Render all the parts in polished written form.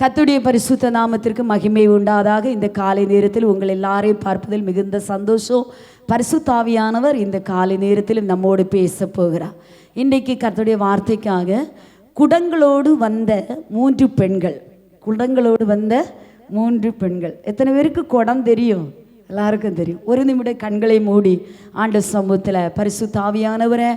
கர்த்தருடைய பரிசுத்த நாமத்திற்கு மகிமை உண்டாதாக. இந்த காலை நேரத்தில் உங்கள் எல்லாரையும் பார்ப்பதில் மிகுந்த சந்தோஷம். பரிசுத்த ஆவியானவர் இந்த காலை நேரத்தில் நம்மோடு பேச போகிறார். இன்றைக்கு கர்த்தருடைய வார்த்தைக்காக குடங்களோடு வந்த 3 பெண்கள். குடங்களோடு வந்த 3 பெண்கள். எத்தனை பேருக்கு குடம் தெரியும்? எல்லாருக்கும் தெரியும். ஒரு நிமிடம் கண்களை மூடி ஆண்டவர் சமூகத்தில் பரிசுத்த ஆவியானவரை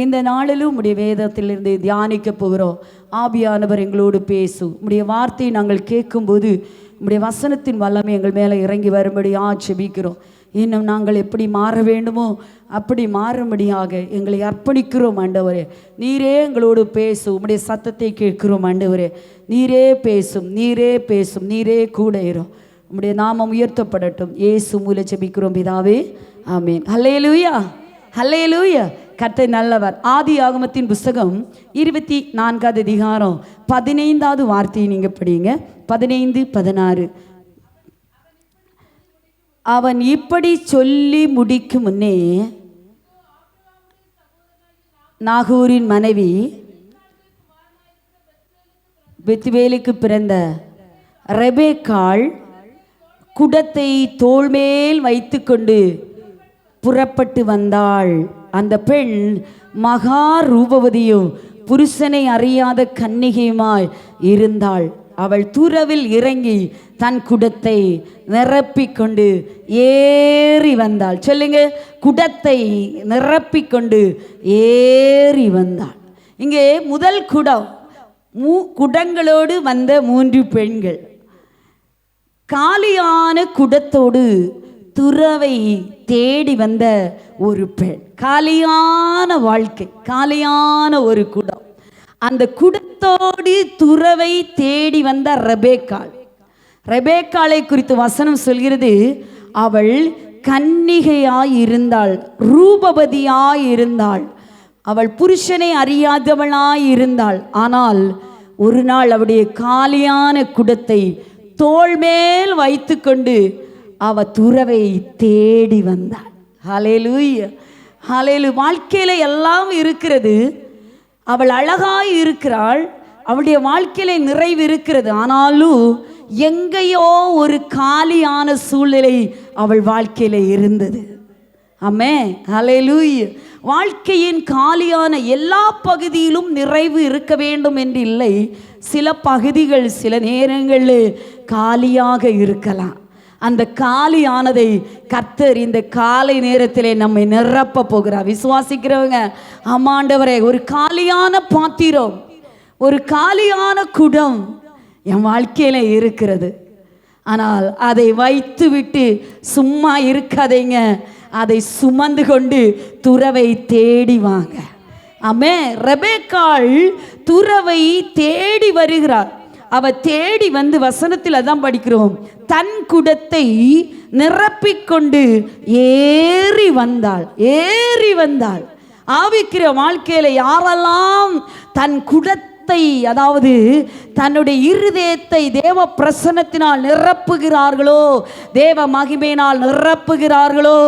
இந்த நாளிலும் உம்முடைய வேதத்திலிருந்து தியானிக்க போகிறோம். ஆவியானவர் எங்களோடு பேசும். உம்முடைய வார்த்தையை நாங்கள் கேட்கும்போது உம்முடைய வசனத்தின் வல்லமை எங்கள் மேலே இறங்கி வரும்படி ஜெபிக்கிறோம். இன்னும் நாங்கள் எப்படி மாற வேண்டுமோ அப்படி மாறும்படியாக எங்களை அர்ப்பணிக்கிறோம் ஆண்டவரே. நீரே எங்களோடு பேசும். உம்முடைய சத்தத்தை கேட்கிறோம் ஆண்டவரே. நீரே பேசும், நீரே பேசும், நீரே கூட இரும். உம்முடைய நாமம் உயர்த்தப்படட்டும். இயேசு மூலம் ஜெபிக்கிறோம் பிதாவே, ஆமென். ஹல்லேலூயா, ஹல்லேலூயா. கர்த்தர் நல்லவர். ஆதியாகமத்தின் புஸ்தகம் 24வது அதிகாரம் 15வது வார்த்தையை நீங்க படிங்க. 15-16. அவன் இப்படி சொல்லி முடிக்கும் முன்னே நாகூரின் மனைவி பெத்துவேலுக்கு பிறந்த ரெபேக்காள் குடத்தை தோள்மேல் வைத்து கொண்டு புறப்பட்டு வந்தாள். அந்த பெண் மகா ரூபவதியும் புருஷனை அறியாத கன்னிகையுமாய் இருந்தாள். அவள் துறவில் இறங்கி தன் குடத்தை நிரப்பிக்கொண்டு ஏறி வந்தாள். சொல்லுங்க, குடத்தை நிரப்பிக்கொண்டு ஏறி வந்தாள். இங்கே முதல் குடம், குடங்களோடு வந்த 3 பெண்கள். காலியான குடத்தோடு துறவை தேடி வந்த ஒரு பெண். காலியான வாழ்க்கை, காலியான ஒரு குடம். அந்த குடத்தோடு துறவை தேடி வந்த ரெபேக்காள். ரெபேக்காளை குறித்து வசனம் சொல்கிறது, அவள் கன்னிகையாய் இருந்தாள், ரூபவதியாய் இருந்தாள், அவள் புருஷனை அறியாதவளாய் இருந்தாள். ஆனால் ஒரு நாள் அவளுடைய காலியான குடத்தை தோள் மேல் வைத்து கொண்டு அவ துறவை தேடி வந்தாள். ஹல்லேலூயா, ஹல்லேலூயா. வாழ்க்கையில எல்லாம் இருக்கிறது. அவள் அழகாய் இருக்கிறாள், அவளுடைய வாழ்க்கையில நிறைவு இருக்கிறது. ஆனாலும் எங்கேயோ ஒரு காலியான சூழ்நிலை அவள் வாழ்க்கையில இருந்தது. ஆமென், ஹல்லேலூயா. வாழ்க்கையின் காலியான எல்லா பகுதியிலும் நிறைவு இருக்க வேண்டும் என்று இல்லை. சில பகுதிகள் சில நேரங்களில் காலியாக இருக்கலாம். அந்த காலியானதை கர்த்தர் இந்த காலை நேரத்திலே நம்மை நிரப்ப போகிறார். விசுவாசிக்கிறவங்க, ஆமாண்டவரே, ஒரு காலியான பாத்திரம், ஒரு காலியான குடம் என் வாழ்க்கையில இருக்கிறது. ஆனால் அதை வைத்து விட்டு சும்மா இருக்காதீங்க. அதை சுமந்து கொண்டு துறவை தேடி வாங்க. ஆமென். ரெபேக்காள் துறவை தேடி வருகிறாள். அவ தேடி வந்து வசனத்தில் அதான் படிக்கிறோம், தன் குடத்தை நிரப்பிக்கொண்டு ஏறி வந்தாள். ஏறி வந்தாள். ஆவிக்கிற வாழ்க்கையில யாரெல்லாம் தன் குடத்தை, அதாவது தன்னுடைய இருதயத்தை தேவ பிரசன்னத்தினால் நிரப்புகிறார்களோ, தேவ மகிமையினால் நிரப்புகிறார்களோ,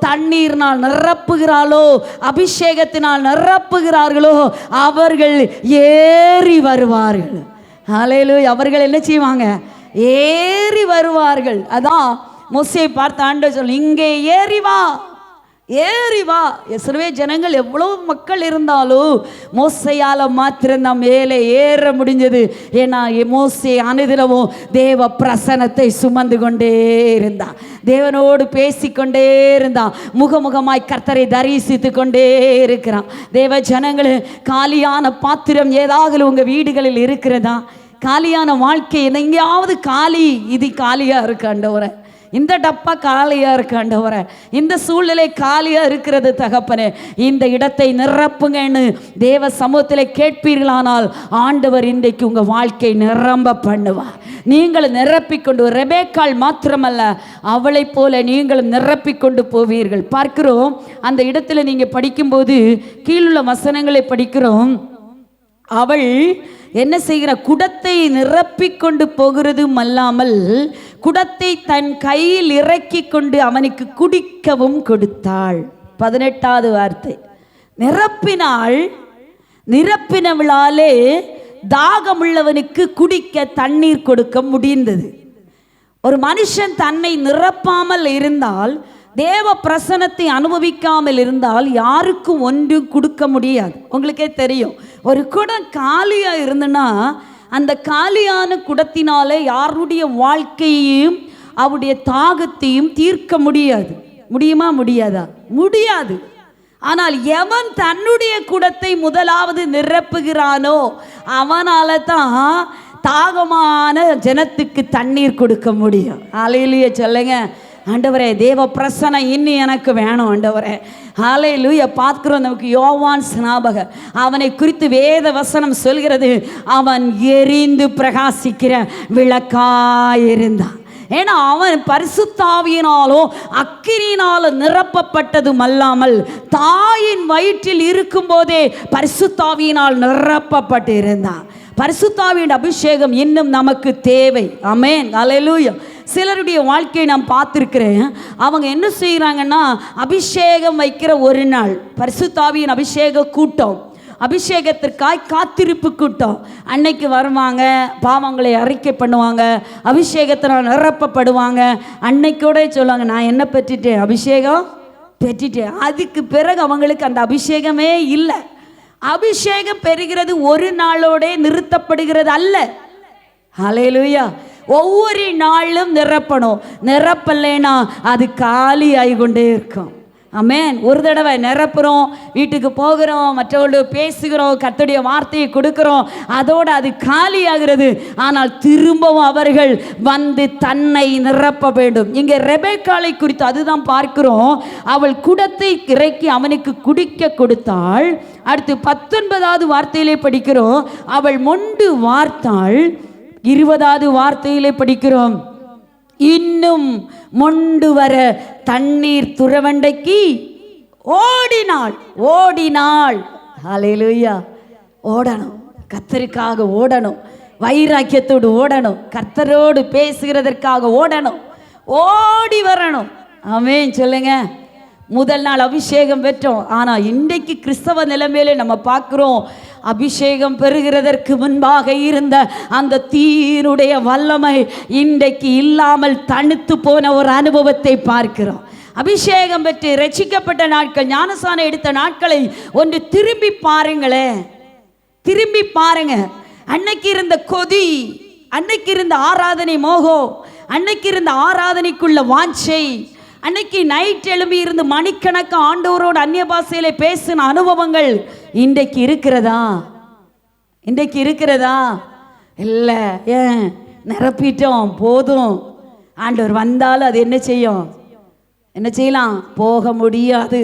தண்ணீரினால் நிரப்புகிறார்களோ, அபிஷேகத்தினால் நிரப்புகிறார்களோ, அவர்கள் ஏறி வருவார்கள். ஹல்லேலூயா. அவர்கள் என்ன செய்வாங்க? ஏறி வருவார்கள். அதான் மோசேயை பார்த்து ஆண்டவர் சொல்லி, இங்கே ஏறி வா, ஏறி வா. இஸ்ரவேல் ஜனங்கள் எவ்வளவு மக்கள் இருந்தாலும் மோசையால மாத்திரம் தான் மேலே ஏற முடிஞ்சது. ஏன்னா மோசே அனுதினமும் தேவ பிரசன்னத்தை சுமந்து கொண்டே இருந்தான், தேவனோடு பேசிக்கொண்டே இருந்தான், முகமுகமாய் கர்த்தரை தரிசித்து கொண்டே இருக்கிறான். தேவ ஜனங்கள், காலியான பாத்திரம் ஏதாவது உங்க வீடுகளில் இருக்கிறதா? காலியான வாழ்க்கை எங்கேயாவது காலி, இது காலியா இருக்கு ஆண்டவரே, இந்த டப்பா காலியா இருக்கு ஆண்டவரே, இந்த சூழ்நிலை காலியா இருக்கிறது தகப்பனே, இந்த இடத்தை நிரப்புங்கன்னு தேவ சமூகத்தில் கேட்பீர்களானால் ஆண்டவர் இன்றைக்கு உங்க வாழ்க்கை நிரம்ப பண்ணுவார். நீங்கள் நிரப்பிக்கொண்டு, ரெபேக்காள் மாத்திரமல்ல, அவளை போல நீங்களும் நிரப்பிக்கொண்டு போவீர்கள். பார்க்கிறோம் அந்த இடத்துல நீங்க படிக்கும்போது கீழுள்ள வசனங்களை படிக்கிறோம். அவள் என்ன செய்கிற, குடத்தை நிரப்பிக்கொண்டு போகிறதும் அல்லாமல் குடத்தை தன் கையில் இறக்கி கொண்டு அவனுக்கு குடிக்கவும் கொடுத்தாள். 18வது வார்த்தை. நிரப்பினாள். நிரப்பினவளாலே தாகமுள்ளவனுக்கு குடிக்க தண்ணீர் கொடுக்க முடிந்தது. ஒரு மனுஷன் தன்னை நிரப்பாமல் இருந்தால், தேவ பிரசனத்தை அனுபவிக்காமல் இருந்தால் யாருக்கும் ஒன்றும் கொடுக்க முடியாது. உங்களுக்கே தெரியும், ஒரு குடம் காலியா இருந்துன்னா அந்த காலியான குடத்தினாலே யாருடைய வாழ்க்கையையும் அவருடைய தாகத்தையும் தீர்க்க முடியாது. முடியுமா? முடியாதா? முடியாது. ஆனால் எவன் தன்னுடைய குடத்தை முதலாவது நிரப்புகிறானோ அவனால தான் தாகமான ஜனத்துக்கு தண்ணீர் கொடுக்க முடியும். ஹல்லேலூயா சொல்லுங்க. ஆண்டவரே, தேவ பிரசன்னம் இன்னும் எனக்கு வேணும் ஆண்டவரே. ஹல்லேலூயா. பார்க்கிறோம், நமக்கு யோவான் ஸ்நாபகர், அவனை குறித்து வேத வசனம் சொல்கிறது, அவன் எரிந்து பிரகாசிக்கிற விளக்காயிருந்தான். ஏன்னா அவன் பரிசுத்தாவியினாலும் அக்கினியினாலும் நிரப்பப்பட்டதும் அல்லாமல் தாயின் வயிற்றில் இருக்கும்போதே பரிசுத்தாவியினால் நிரப்பப்பட்டு இருந்தான். பரிசுத்தாவியின் அபிஷேகம் இன்னும் நமக்கு தேவை. ஆமென், ஹல்லேலூயா. சிலருடைய வாழ்க்கையை நான் பார்த்துருக்கிறேன். அவங்க என்ன செய்கிறாங்கன்னா, அபிஷேகம் வைக்கிற ஒரு நாள் பரிசுத்தாவியின் அபிஷேக கூட்டம், அபிஷேகத்திற்காய் காத்திருப்பு கூட்டம், அன்னைக்கு வருவாங்க, பாவங்களை அறிக்கை பண்ணுவாங்க, அபிஷேகத்தினால் நிரப்பப்படுவாங்க. அன்னைக்கூட சொல்லுவாங்க, நான் என்ன பெற்றுட்டேன்? அபிஷேகம் பெற்றுட்டேன். அதுக்கு பிறகு அவங்களுக்கு அந்த அபிஷேகமே இல்லை. அபிஷேகம் பெறுகிறது ஒரு நாளோட நிறுத்தப்படுகிறது அல்ல. ஹல்லேலூயா. ஒவ்வொரு நாளும் நிரப்பணும். நிரப்பலைன்னா அது காலி ஆகிக்கொண்டே இருக்கும். ஆமென். ஒரு தடவை நிரப்புறோம், வீட்டுக்கு போகிறோம், மற்றவர்களோடு பேசுகிறோம், கர்த்தருடைய வார்த்தையை கொடுக்கிறோம், அதோடு அது காலி ஆகிறது. ஆனால் திரும்பவும் அவர்கள் வந்து தன்னை நிரப்ப வேண்டும். இங்கே ரெபெக்காளை குறித்து அதுதான் பார்க்கிறோம். அவள் குடத்தை இறக்கி அவனுக்கு குடிக்க கொடுத்தாள். அடுத்து 19வது வார்த்தையிலே படிக்கிறோம், அவள் மொண்டு வார்த்தாள். 20வது வார்த்தையிலே படிக்கிறோம், இன்னும் மொண்டு வர தண்ணீர் துறவண்டைக்கு ஓடினாள். ஓடினாள். ஹல்லேலூயா. ஓடணும், கர்த்தருக்காக ஓடணும், வைராக்கியத்தோடு ஓடணும், கர்த்தரோடு பேசுகிறதற்காக ஓடணும், ஓடி வரணும். ஆமென் சொல்லுங்க. முதல் நாள் அபிஷேகம் பெற்றோம். ஆனால் இன்றைக்கு கிறிஸ்தவ நிலைமையிலே நம்ம பார்க்குறோம், அபிஷேகம் பெறுகிறதற்கு முன்பாக இருந்த அந்த தீயினுடைய வல்லமை இன்றைக்கு இல்லாமல் தனித்து போன ஒரு அனுபவத்தை பார்க்கிறோம். அபிஷேகம் பெற்று ரட்சிக்கப்பட்ட நாட்கள், ஞானஸ்நானம் எடுத்த நாட்களை ஒன்று திரும்பி பாருங்களேன். திரும்பி பாருங்க. அன்னைக்கு இருந்த கொதி, அன்னைக்கு இருந்த ஆராதனை மோகம், அன்னைக்கு இருந்த ஆராதனைக்குள்ள வாஞ்சை, அன்னைக்கு நைட் எழும்பி இருந்து மணிக்கணக்கு ஆண்டவரோடு அந்நிய பாஷையில பேசின அனுபவங்கள் இன்றைக்கு இருக்கிறதா? இன்றைக்கு இருக்கிறதா? இல்லை. ஏன்? நிரப்பிட்டோம், போதும். ஆண்டவர் வந்தாலும் அது என்ன செய்யும்? என்ன செய்யலாம்? போக முடியாது.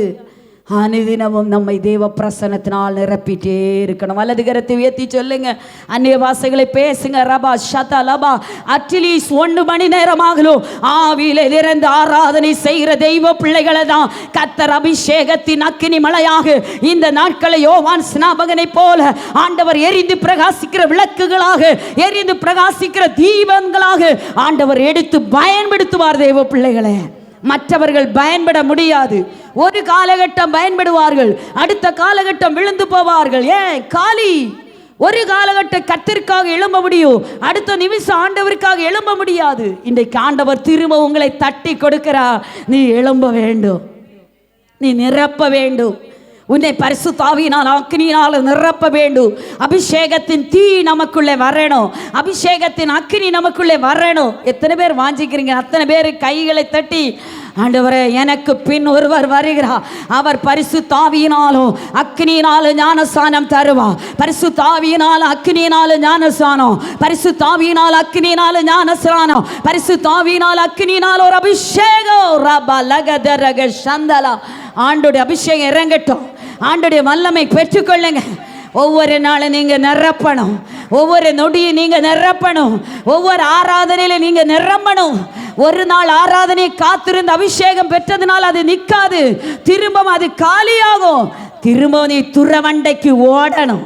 அனுதினமும் நம்மை தேவ பிரசன்னத்தினால் நிரப்பிட்டே இருக்கணும். வலது கரத்தை உயர்த்தி சொல்லுங்க, அந்நிய வாசைகளை பேசுங்க. ரபா ஷதா லபா. அட்லீஸ்ட் 1 மணி நேரமாகலும் ஆவியில இருந்து ஆராதனை செய்கிற தெய்வ பிள்ளைகளை தான் கர்த்தர் அபிஷேகத்தின் அக்கினி மலையாக இந்த நாட்களை யோவான் ஸ்நாபகனை போல ஆண்டவர் எரிந்து பிரகாசிக்கிற விளக்குகளாக, எரிந்து பிரகாசிக்கிற தீபங்களாக ஆண்டவர் எடுத்து பயன்படுத்துவார் தெய்வ பிள்ளைகளை. மற்றவர்கள் பயன்பட முடியாது. ஒரு காலகட்டம் பயன்படுவார்கள், அடுத்த காலகட்டம் விழுந்து போவார்கள். ஏன்? காலி. ஒரு காலகட்டம் கர்த்தருக்காக எழும்ப முடியும், அடுத்த நிமிஷம் ஆண்டவருக்காக எழும்ப முடியாது. இன்றைக்கு ஆண்டவர் திரும்ப உங்களை தட்டி கொடுக்கிறார். நீ எழும்ப வேண்டும், நீ நிரப்ப வேண்டும், உன்னை பரிசுத்தாவியினால் அக்கினியினால் நிரப்ப வேண்டும். அபிஷேகத்தின் தீ நமக்குள்ளே வரணும், அபிஷேகத்தின் அக்கினி நமக்குள்ளே வரணும். எத்தனை பேர் வாஞ்சிக்கிறீங்க? அத்தனை பேர் கைகளை தட்டி, ஆண்டவரே, எனக்கு பின் ஒருவர் வருகிறார், அவர் பரிசுத்தாவியினாலும் அக்கினியினாலும் ஞானஸ்நானம் தருவார். பரிசுத்தாவியினாலும் அக்கினியினாலும் ஞானஸ்நானம், பரிசுத்தாவியினால் அக்கினியினாலும் ஞானஸ்நானம், பரிசுத்தாவியினால் அக்கினியினால் ஒரு அபிஷேகம். ரபா லகதரக சந்தலா. ஆண்டோடைய அபிஷேகம் இறங்கட்டும், ஆண்டோடைய வல்லமை பெற்றுக்கொள்ளுங்க. ஒவ்வொரு நாளும் நீங்க நிரப்பணும், ஒவ்வொரு நொடியும் நீங்க நிரப்பணும், ஒவ்வொரு ஆராதனையில நீங்க நிரம்பணும். ஒரு நாள் ஆராதனை காத்திருந்த அபிஷேகம் பெற்றதுனால் அது நிற்காது, திரும்ப அது காலியாகும். திரும்ப நீ துறவண்டைக்கு ஓடணும்.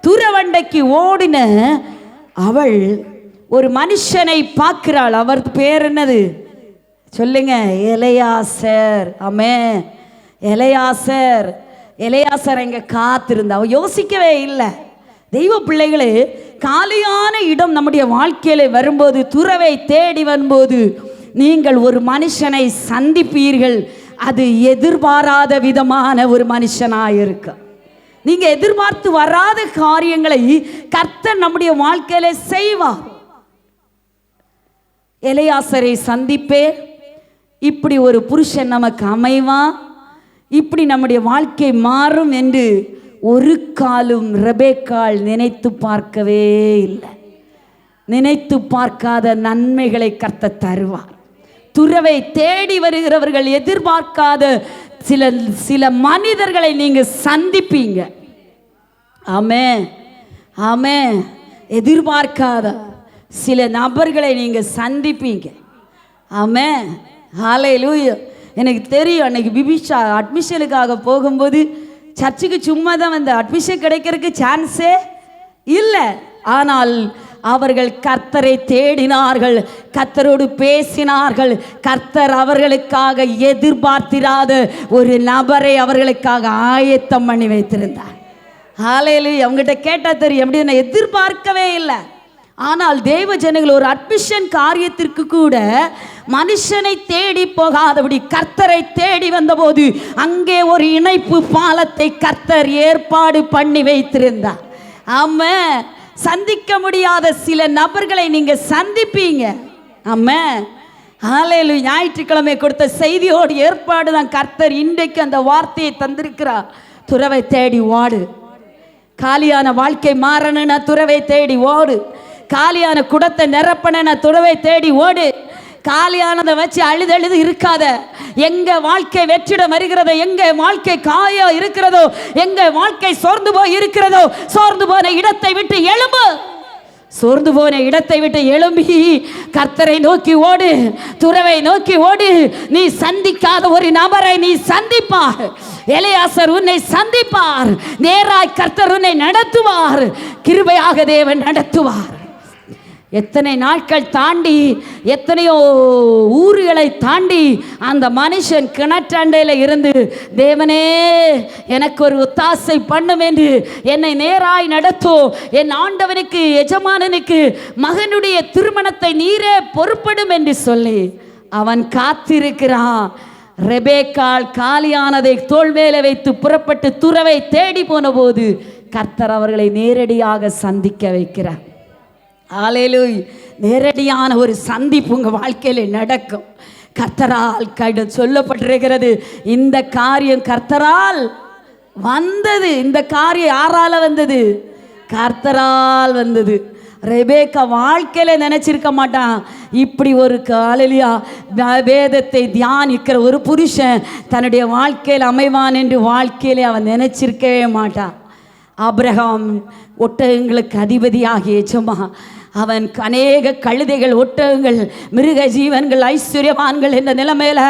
துறவண்டைக்கு ஓடின அவள் ஒரு மனுஷனை பார்க்கிறாள். அவர் பேர் என்னது சொல்லுங்க? எலியாசர். ஆமென். எலியாசர். எலியாசர் எங்க காத்திருந்தா? அவ யோசிக்கவே இல்லை. தெய்வ பிள்ளைகளே, காலியான இடம் நம்முடைய வாழ்க்கையில வரும்போது, துறவை தேடி வரும்போது நீங்கள் ஒரு மனுஷனை சந்திப்பீர்கள். அது எதிர்பாராத விதமான ஒரு மனுஷனாயிருக்க. நீங்க எதிர்பார்த்து வராத காரியங்களை கர்த்தர் நம்முடைய வாழ்க்கையில செய்வார். எலியாசரை சந்திப்பேன், இப்படி ஒரு புருஷன் நமக்கு அமைவான், இப்படி நம்முடைய வாழ்க்கை மாறும் என்று ஒரு காலும் ரெபெக்காள் நினைத்து பார்க்கவே இல்லை. நினைத்து பார்க்காத நன்மைகளை கர்த்தர் தருவார். துறவை தேடி வருகிறவர்கள் எதிர்பார்க்காத சில மனிதர்களை நீங்க சந்திப்பீங்க. ஆமென், ஆமென். எதிர்பார்க்காத சில நபர்களை நீங்க சந்திப்பீங்க. ஆமென், ஹல்லேலூயா. எனக்கு தெரியும், அன்னைக்கு பிபிஷா அட்மிஷனுக்காக போகும்போது சர்ச்சுக்கு சும்மா தான் வந்த, அட்மிஷன் கிடைக்கிறதுக்கு சான்ஸே இல்லை. ஆனால் அவர்கள் கர்த்தரை தேடினார்கள், கர்த்தரோடு பேசினார்கள். கர்த்தர் அவர்களுக்காக எதிர்பார்த்திராத ஒரு நபரை அவர்களுக்காக ஆயத்தம் பண்ணி வைத்திருந்தார். ஹல்லேலூயா. அவங்ககிட்ட கேட்டால் தெரியும், எப்படி நான் எதிர்பார்க்கவே இல்லை. ஆனால் தேவ ஜனங்கள் ஒரு அட்மிஷன் காரியத்திற்கு கூட மனுஷனை தேடி போகாதபடி கர்த்தரை தேடி வந்தபோது அங்கே ஒரு இணைப்பு பாலத்தை கர்த்தர் ஏற்பாடு பண்ணி வைத்திருந்தார். ஆமென். சந்திக்க முடியாத சில நபர்களை நீங்க சந்திப்பீங்க. ஆமென், ஹல்லேலூயா. ஞாயிற்றுக்கிழமை கொடுத்த செய்தியோடு ஏற்பாடு தான் கர்த்தர் இன்றைக்கு அந்த வார்த்தையை தந்திருக்கிறார். துறவை தேடி ஓடு. காலியான வாழ்க்கை மாறணும்னா துறவை தேடி ஓடு. காலியான குடத்தை நிரப்பணும்னா துறவை தேடி ஓடு. காலியானதை வச்சு அழுது இருக்காத. எங்க வாழ்க்கை வெற்றிடம் வருகிறதோ, எங்க வாழ்க்கை காய இருக்கிறதோ, எங்க வாழ்க்கை சோர்ந்து போய் இருக்கிறதோ, சோர்ந்து போன இடத்தை விட்டு எழும்பு. சோர்ந்து போன இடத்தை விட்டு எழும்பி கர்த்தரை நோக்கி ஓடு, துறவை நோக்கி ஓடு. நீ சந்திக்காத ஒரு நபரை நீ சந்திப்பார். எலியாசர் உன்னை சந்திப்பார். நேராய் கர்த்தர் உன்னை நடத்துவார். கிருபையாக தேவன் நடத்துவார். எத்தனை நாட்கள் தாண்டி, எத்தனையோ ஊர்களை தாண்டி அந்த மனுஷன் கிணற்றண்டையில் இருந்து, தேவனே எனக்கு ஒரு ஒத்தாசை பண்ணும் என்று என்னை நேராய் நடத்தும், என் ஆண்டவனுக்கு எஜமானனுக்கு மகனுடைய திருமணத்தை நீரே பொறுப்படும் என்று சொல்லி அவன் காத்திருக்கிறான். ரெபெக்காள் காலியானதை தோள் மேலே வைத்து புறப்பட்டு துறவை தேடி போன போது கர்த்தர் அவர்களை நேரடியாக சந்திக்க வைக்கிறார். ஹல்லேலூயா. நேரடியான ஒரு சந்திப்பு உங்க வாழ்க்கையில நடக்கும். கர்த்தரால் சொல்லப்பட்டிருக்கிறது, இந்த காரியம் கர்த்தரால் வந்தது. இந்த காரியம் யாரால வந்தது? கர்த்தரால் வந்தது. ரெபெக்கா வாழ்க்கையில நினைச்சிருக்க மாட்டான், இப்படி ஒரு ஹல்லேலூயா வேதத்தை தியானிக்கிற ஒரு புருஷன் தன்னுடைய வாழ்க்கையில் அமைவான் என்று வாழ்க்கையில அவன் நினைச்சிருக்கவே மாட்டான். ஆபிரகாம் ஒட்டகங்களுக்கு அதிபதியாகிய எஜமா, அவன் அநேக கழுதைகள், ஒட்டகங்கள், மிருக ஜீவன்கள், ஐஸ்வர்யவான்கள் என்ற நிலைமையில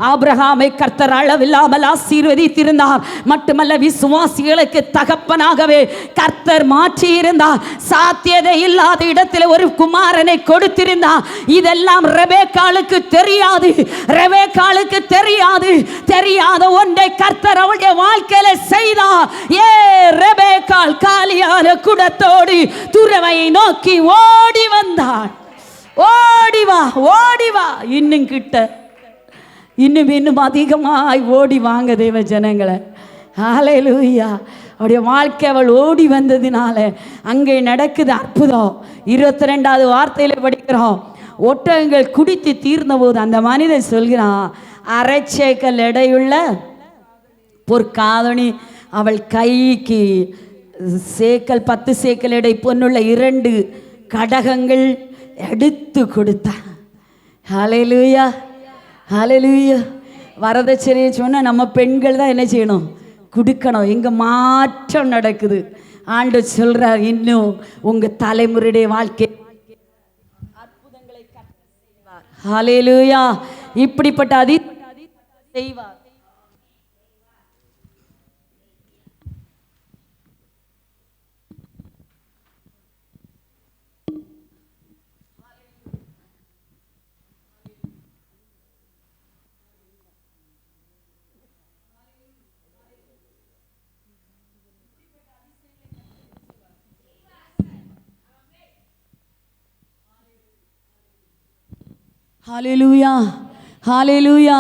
ஆபிரகாமை கர்த்தர் அளவில்லாமல் ஆசீர்வதித்திருந்தார். மட்டுமல்ல, விசுவாசிகளுக்கு தகப்பனாகவே கர்த்தர் மாற்றியிருந்தார். சாத்தியதை இல்லாத இடத்துல ஒரு குமாரனை கொடுத்திருந்தார். இதெல்லாம் ரெபெக்காளுக்கு தெரியாது. ரெபெக்காளுக்கு தெரியாது. தெரியாத ஒன்றை கர்த்தர் அவளுடைய வாழ்க்கையில செய்தார். ரெபெக்காள் காலியான குடத்தோடு துறவை நோக்கி ஓடி வந்தாள். ஓடி வா, ஓடி வா, இன்னும் கிட்ட, இன்னும் அதிகமாய் ஓடி வாங்க தேவ ஜனங்களை. ஹல்லேலூயா. அவருடைய வாழ்க்கை அவள் ஓடி வந்ததினால அங்கே நடக்குது அற்புதம். 22வது வார்த்தையில படிக்கிறோம், ஒட்டகங்கள் குடித்து தீர்ந்த போது அந்த மனிதன் சொல்கிறான், அரைச்சேக்கல் எடையுள்ள பொற்காதணி அவள் கைக்கு சேக்கல் 10 சேக்கல் எடை பொன்னுள்ள 2 கடகங்கள் எடுத்து கொடுத்தான். ஹல்லேலூயா, ஹல்லேலூயா. வரதட்சணையை சொன்னால் நம்ம பெண்கள் தான் என்ன செய்யணும்? கொடுக்கணும். எங்க மாற்றம் நடக்குது. ஆண்டவர் சொல்றார், இன்னும் உங்க தலைமுறையுடைய வாழ்க்கை அற்புதங்களை செய்வார். ஹல்லேலூயா. இப்படிப்பட்ட செய்வார். ஹல்லேலூயா, ஹல்லேலூயா.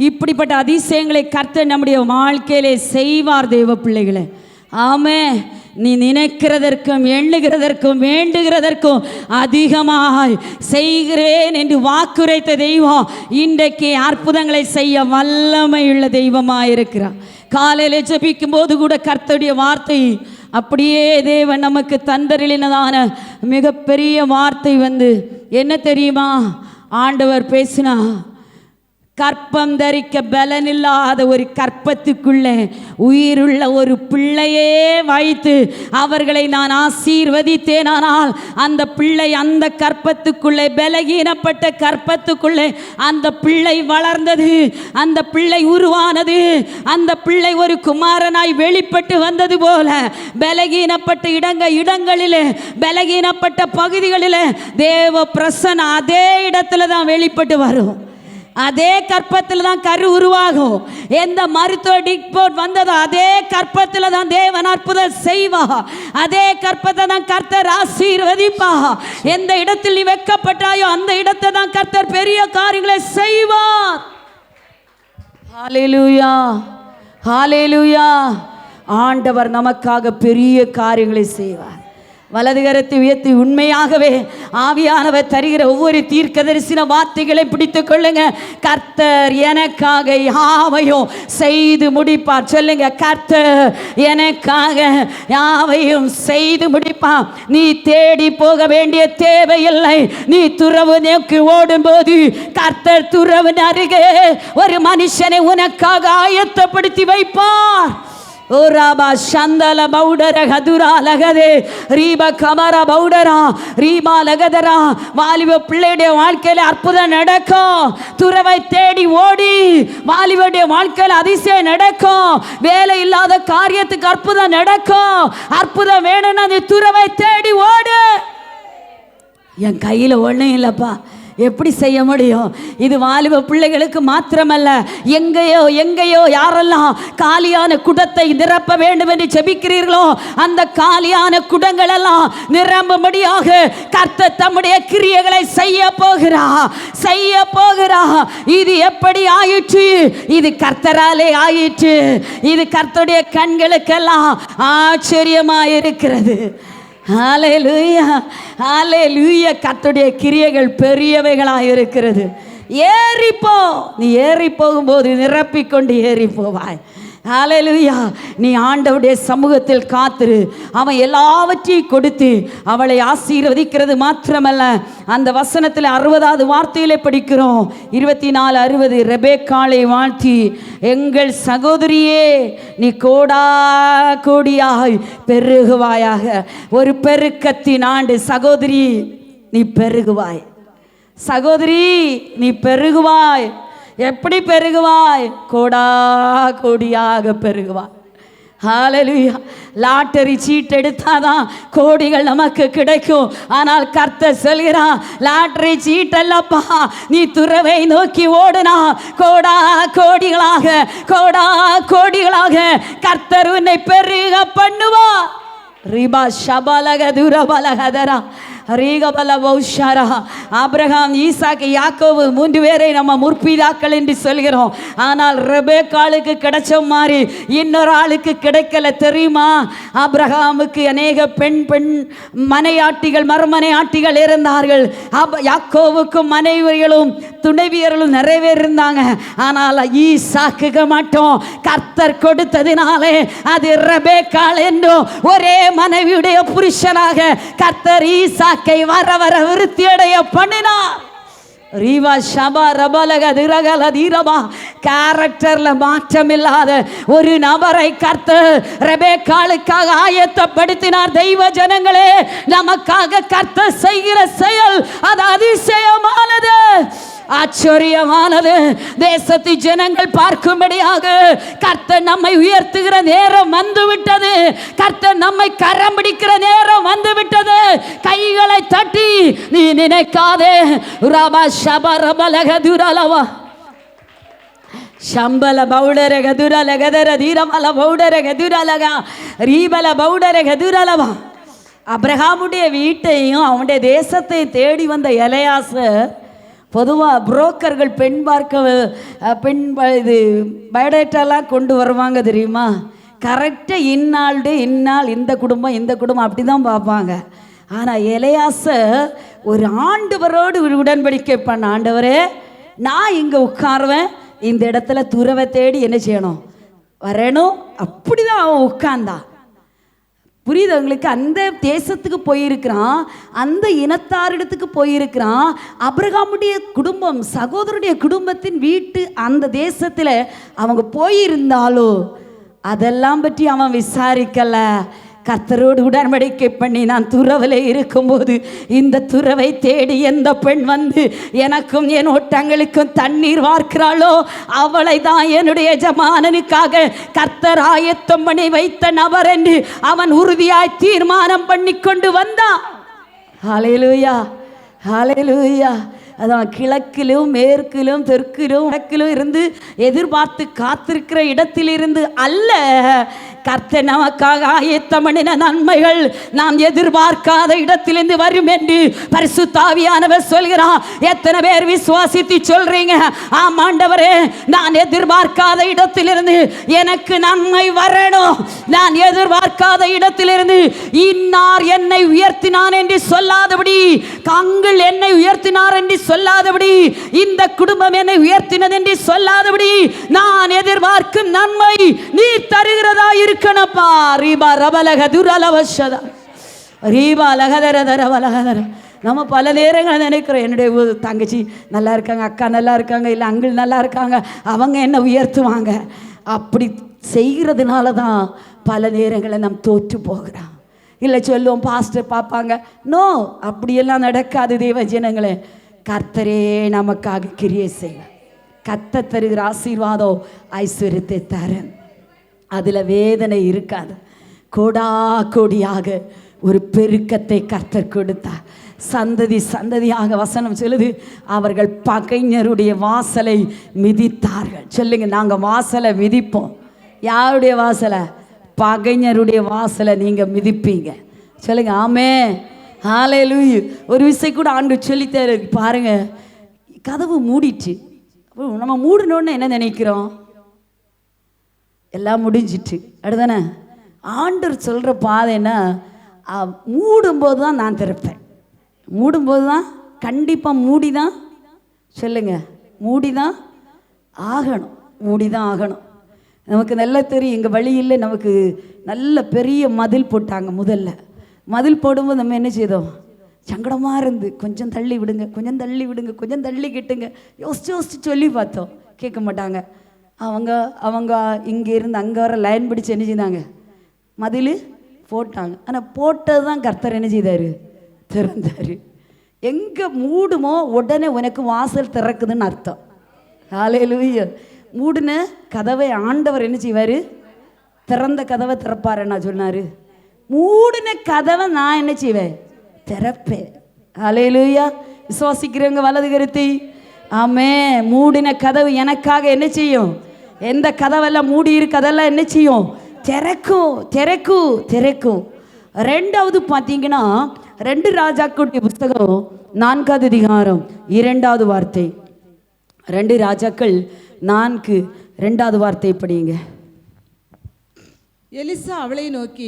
இப்படிப்பட்ட அதிசயங்களை கர்த்தர் நம்முடைய வாழ்க்கையிலே செய்வார் தேவ பிள்ளைகளே. ஆமென். நீ நினைக்கிறதற்கும் எண்ணுகிறதற்கும் வேண்டுகிறதற்கும் அதிகமாய் செய்கிறேன் என்று வாக்குரைத்த தெய்வம் இன்றைக்கு அற்புதங்களை செய்ய வல்லமையுள்ள தெய்வமாக இருக்கிறார். காலையில் ஜெபிக்கும் போது கூட கர்த்தருடைய வார்த்தை அப்படியே தேவன் நமக்கு தந்தரிலினதான மிகப்பெரிய வார்த்தை என்ன தெரியுமா? ஆண்டவர் பேசினா, கற்பம் தரிக்க பலனில்லாத ஒரு கற்பத்துக்குள்ளே உயிருள்ள ஒரு பிள்ளையே வைத்து அவர்களை நான் ஆசீர்வதித்தேனானால் அந்த பிள்ளை அந்த கற்பத்துக்குள்ளே, பலகீனப்பட்ட கற்பத்துக்குள்ளே அந்த பிள்ளை வளர்ந்தது, அந்த பிள்ளை உருவானது, அந்த பிள்ளை ஒரு குமாரனாய் வெளிப்பட்டு வந்தது போல பலகீனப்பட்ட இடங்களிலே, பலகீனப்பட்ட பகுதிகளிலே தேவ பிரசன்னம் அதே இடத்துல தான் வெளிப்பட்டு வரும். அதே கற்பத்தில் தான் கரு உருவாகும். எந்த மருத்துவ டிக்போர்ட் வந்ததோ அதே கற்பத்தில் தான் தேவன் அற்புதம் செய்வா. அதே கற்பத்தை தான் கர்த்தர் ஆசீர்வதிப்பா. எந்த இடத்தில் நீ வெட்கப்பட்டாயோ அந்த இடத்தை தான் கர்த்தர் பெரிய காரியங்களை செய்வார். ஹல்லேலூயா, ஹல்லேலூயா. ஆண்டவர் நமக்காக பெரிய காரியங்களை செய்வார். வலது கரத்தை உயர்த்தி உண்மையாகவே ஆவியானவர் தருகிற ஒவ்வொரு தீர்க்கதரிசன வார்த்தைகளை பிடித்துக் கொள்ளுங்க. கர்த்தர் எனக்காக யாவையும் செய்து முடிப்பார். சொல்லுங்க, கர்த்தர் எனக்காக யாவையும் செய்து முடிப்பார். நீ தேடி போக வேண்டிய தேவையில்லை. நீ துறவு நோக்கி ஓடும்போது கர்த்தர் துறவின் அருகே ஒரு மனுஷனை உனக்காக ஆயத்தப்படுத்தி வைப்பார். ஓ ராபா சந்தல பவுடர கதுரா லகதே ரீபா கமரா பவுடரா ரீபா லகதரா. வாலிப பிள்ளையுடைய வாழ்க்கையில் அற்புதம் நடக்கும். துறவை தேடி ஓடி வாலிபுடைய வாழ்க்கையில் அதிசயம் நடக்கும். வேலை இல்லாத காரியத்துக்கு அற்புதம் நடக்கும். அற்புதம் வேணும்னா நீ துறவை தேடி ஓடு. என் கையில் ஒன்றும் இல்லைப்பா, எப்படி செய்ய முடியும்? இது வாலிப பிள்ளைகளுக்கு மாத்திரமல்ல, எங்கேயோ யாரெல்லாம் காலியான குடத்தை நிரப்ப வேண்டும் என்று ஜெபிக்கிறீர்களோ அந்த காலியான குடங்கள் எல்லாம் நிரம்பும்படியாக கர்த்தர் தம்முடைய கிரியைகளை செய்ய போகிறா. இது எப்படி ஆயிற்று? இது கர்த்தராலே ஆயிற்று. இது கர்த்தருடைய கண்களுக்கெல்லாம் ஆச்சரியமாக இருக்கிறது. ஹல்லேலூயா, ஹல்லேலூயா. கர்த்தருடைய கிரியைகள் பெரியவைகளாக இருக்கிறது. ஏறிப்போ, நீ ஏறி போகும்போது நிரப்பிக்கொண்டு ஏறி போவாய். ஹல்லேலூயா. நீ ஆண்டவருடைய சமூகத்தில் காத்திரு. அவன் எல்லாவற்றையும் கொடுத்து அவளை ஆசீர்வதிக்கிறது மாத்திரமல்ல, அந்த வசனத்தில் 60வது வார்த்தையிலே படிக்கிறோம், 24:60. ரெபெக்காளை வாழ்த்தி, எங்கள் சகோதரியே நீ கோடா கோடியாய் பெருகுவாயாக. ஒரு பெருக்கத்தின் ஆண்டு. சகோதரி நீ பெருகுவாய். சகோதரி நீ பெருகுவாய். எப்படி பெருகுவாய்? கோடா கோடியாக பெருகுவாய். ஹல்லேலூயா. லாட்டரி சீட் எடுத்தாதான் கோடிகள் நமக்கு கிடைக்கும். ஆனால் கர்த்தர் சொல்கிறான், லாட்டரி சீட் அல்லப்பா, நீ துறவை நோக்கி ஓடுனா கோடா கோடிகளாக கர்த்தர் உன்னை பெருக பண்ணுவா. ரிபா ஷபலக துரபலகதரா ரீகபல பௌஷாரா. ஆபிரகாம், ஈசாக்கு, யாக்கோபு 3 பேரை நம்ம முற்பிதாக்கள் என்று சொல்கிறோம். ஆனால் ரெபெக்காளுக்கு கிடைச்ச மாதிரி இன்னொரு ஆளுக்கு கிடைக்கல தெரியுமா? ஆபிரகாமுக்கு அநேக பெண் மனையாட்டிகள், மறுமனையாட்டிகள் இருந்தார்கள். யாக்கோவுக்கும் மனைவிகளும் துணைவியர்களும் நிறைய இருந்தாங்க. ஆனால் ஈசாக்குக்கு மட்டும் கர்த்தர் கொடுத்ததினாலே அது ரெபெக்காள் என்றும் ஒரே மனைவியுடைய புருஷனாக கர்த்தர் ஈசாக்கை வர விருத்தியடைய பண்ணினார். ரீவா ஷபா ரபலக திரகல தீரபா. கேரக்டர்ல மாற்றம் இல்லாத ஒரு நபரை கர்த்தர் ரெபெக்காளுக்காக ஆயத்தப்படுத்தினார். தெய்வ ஜனங்களே, நமக்காக கர்த்தர் செய்கிற செயல் அது அதிசயமானது, ஆச்சரியமானது. தேசத்து ஜனங்கள் பார்க்கும்படியாக கர்த்தர் நம்மை உயர்த்துகிற நேரம் வந்துவிட்டது. கர்த்தர் நம்மை கரம் பிடிக்கிற நேரம் வந்துவிட்டது. கைகளை தட்டி நீ நினைக்காதே. ரபா ஷபரபலக துரலவா ಶಂಬಲ ಬೌಡರ ಗದುರಲ ಗದರ ಧೀರಮಲ பௌடர கதுரலகா ரீபல பௌடர கதுரலவா. அப்ரஹாமுடைய வீட்டையும் அவனுடைய தேசத்தை தேடி வந்த எலெயாசர் பொதுவாக புரோக்கர்கள் பெண் இது பயோடேட்டாலாம் கொண்டு வருவாங்க தெரியுமா? கரெக்டாக இந்நாள் இந்த குடும்பம் அப்படி தான் பார்ப்பாங்க. ஆனால் எலியாசர் ஒரு ஆண்டவரோடு உடன்படிக்கை பண்ண, ஆண்டவரே நான் இங்கே உட்காருவேன், இந்த இடத்துல துறவை தேடி என்ன செய்யணும், வரணும். அப்படி தான் அவன் உட்கார்ந்தான். புரியுது உங்களுக்கு? அந்த தேசத்துக்கு போயிருக்கிறான், அந்த இனத்தாரிடத்துக்கு போயிருக்கிறான். ஆபிரகாமுடைய குடும்பம், சகோதரருடைய குடும்பத்தின் வீட்டு அந்த தேசத்தில் அவங்க போயிருந்தாலும் அதெல்லாம் பற்றி அவன் விசாரிக்கல. கர்த்தரோடு உடன்படிக்கை பண்ணி, நான் துறவில் இருக்கும்போது இந்த துறவை தேடி எந்த பெண் வந்து எனக்கும் என் ஒட்டங்களுக்கும் தண்ணீர் வார்க்கிறாளோ அவளை தான் என்னுடைய எஜமானனுக்காக கர்த்தர் ஆயத்தம் பண்ணி வைத்த நபர் என்று அவன் உறுதியாய் தீர்மானம் பண்ணி கொண்டு வந்தான். ஹல்லேலூயா, ஹல்லேலூயா. அதான் கிழக்கிலும் மேற்கிலும் தெற்கிலும் வடக்கிலும் இருந்து எதிர்பார்த்து காத்திருக்கிற இடத்திலிருந்து அல்ல, கர்த்தர் நமக்காக ஆயத்தம் பண்ணின நன்மைகள் நாம் எதிர்பார்க்காத இடத்திலிருந்து வரும் என்று பரிசுத்த ஆவியானவர் சொல்கிறார். எத்தனை பேர் விசுவாசித்து சொல்றீங்க, ஆம் ஆண்டவரே, நான் எதிர்பார்க்காத இடத்திலிருந்து எனக்கு நன்மை வரணும், நான் எதிர்பார்க்காத இடத்திலிருந்து இன்னார் என்னை உயர்த்தினான் என்று சொல்லாதபடி, கங்கள் என்னை உயர்த்தினார் என்று சொல்லாதபடி, இந்த குடும்பம் என்னை உயர்த்தினது என்று சொல்லாதபடி, நான் எதிர்பார்க்கும் நன்மை நீ தருகிறதா இருக்கணும்ப்பா. ரீபா ரபலக துரலவஷத ரீபா லகதரதர வலகதர. நம்ம பல நேரங்கள் நினைக்கிறோம், என்னுடைய தங்கச்சி நல்லா இருக்காங்க, அக்கா நல்லா இருக்காங்க, இல்லை அங்கிள் நல்லா இருக்காங்க, அவங்க என்ன உயர்த்துவாங்க. அப்படி செய்கிறதுனால தான் பல நேரங்களில் நாம் தோற்று போகிறோம். இல்லை சொல்லுவோம், பாஸ்டர் பார்ப்பாங்க. நோ, அப்படியெல்லாம் நடக்காது தேவ ஜனங்களே. கர்த்தரே நமக்காக கிரியை செய்வார். கர்த்தர் தருகிற ஆசீர்வாதம் ஐஸ்வர்யத்தை தரும், அதில் வேதனை இருக்காது. கோடா கோடியாக ஒரு பெருக்கத்தை கர்த்தர் கொடுத்தார். சந்ததி சந்ததியாக வசனம் சொல்லுது, அவர்கள் பகைஞருடைய வாசலை மிதித்தார்கள். சொல்லுங்க, நாங்கள் வாசலை மிதிப்போம். யாருடைய வாசலை? பகைஞருடைய வாசலை நீங்கள் மிதிப்பீங்க. சொல்லுங்க ஆமென், ஹல்லேலூயா. ஒரு விஷயம் கூட ஆண்டவர் சொல்லித்தாரு பாருங்க. கதவு மூடிச்சு, நம்ம மூடினோன்னு என்ன நினைக்கிறோம்? எல்லாம் முடிஞ்சிட்டு அடுதானே. ஆண்டவர் சொல்கிற பாதைன்னா, மூடும்போது தான் நான் திறப்பேன், மூடும்போது தான் கண்டிப்பாக மூடி தான். சொல்லுங்க, மூடி தான் ஆகணும், மூடி தான் ஆகணும். நமக்கு நல்லா தெரியும், எங்கள் வழியில் நமக்கு நல்ல பெரிய மதில் போட்டாங்க. முதல்ல மதில் போடும்போது நம்ம என்ன செய்தோம்? சங்கடமாக இருந்து கொஞ்சம் தள்ளி விடுங்க, கொஞ்சம் தள்ளி விடுங்க, கொஞ்சம் தள்ளி கிட்டுங்க, யோசிச்சு சொல்லி பார்த்தோம். கேட்க மாட்டாங்க. அவங்க இங்கே இருந்து அங்கே வர லைன் பிடிச்சி என்ன செய்தாங்க? மதில் போட்டாங்க. ஆனால் போட்டது தான் கர்த்தர் என்ன செய்தார்? திறந்தார். எங்கே மூடுமோ உடனே உனக்கு வாசல் திறக்குதுன்னு அர்த்தம். ஹல்லேலூயா. மூடின கதவை ஆண்டவர் என்ன செய்வார்? திறந்த கதவை திறப்பார். என்ன சொன்னார்? மூடின கதவை நான் என்ன செய்வேன்? திறப்பேன். ஹல்லேலூயா. விசுவாசிக்கிறவங்க வலது கருத்தை ஆமென். மூடின கதவு எனக்காக என்ன செய்யும்? எந்த கதவெல்லாம் மூடி இருக்கு அதெல்லாம் என்ன செய்யும்? திறக்கும், திறக்கும், திறக்கும். ரெண்டாவது பார்த்தீங்கன்னா, 2 ராஜாக்களுடைய புஸ்தகம் 4வது அதிகாரம் 2வது வார்த்தை. 2 ராஜாக்கள் 4 2வது வார்த்தை படிங்க. எலிசா அவளை நோக்கி,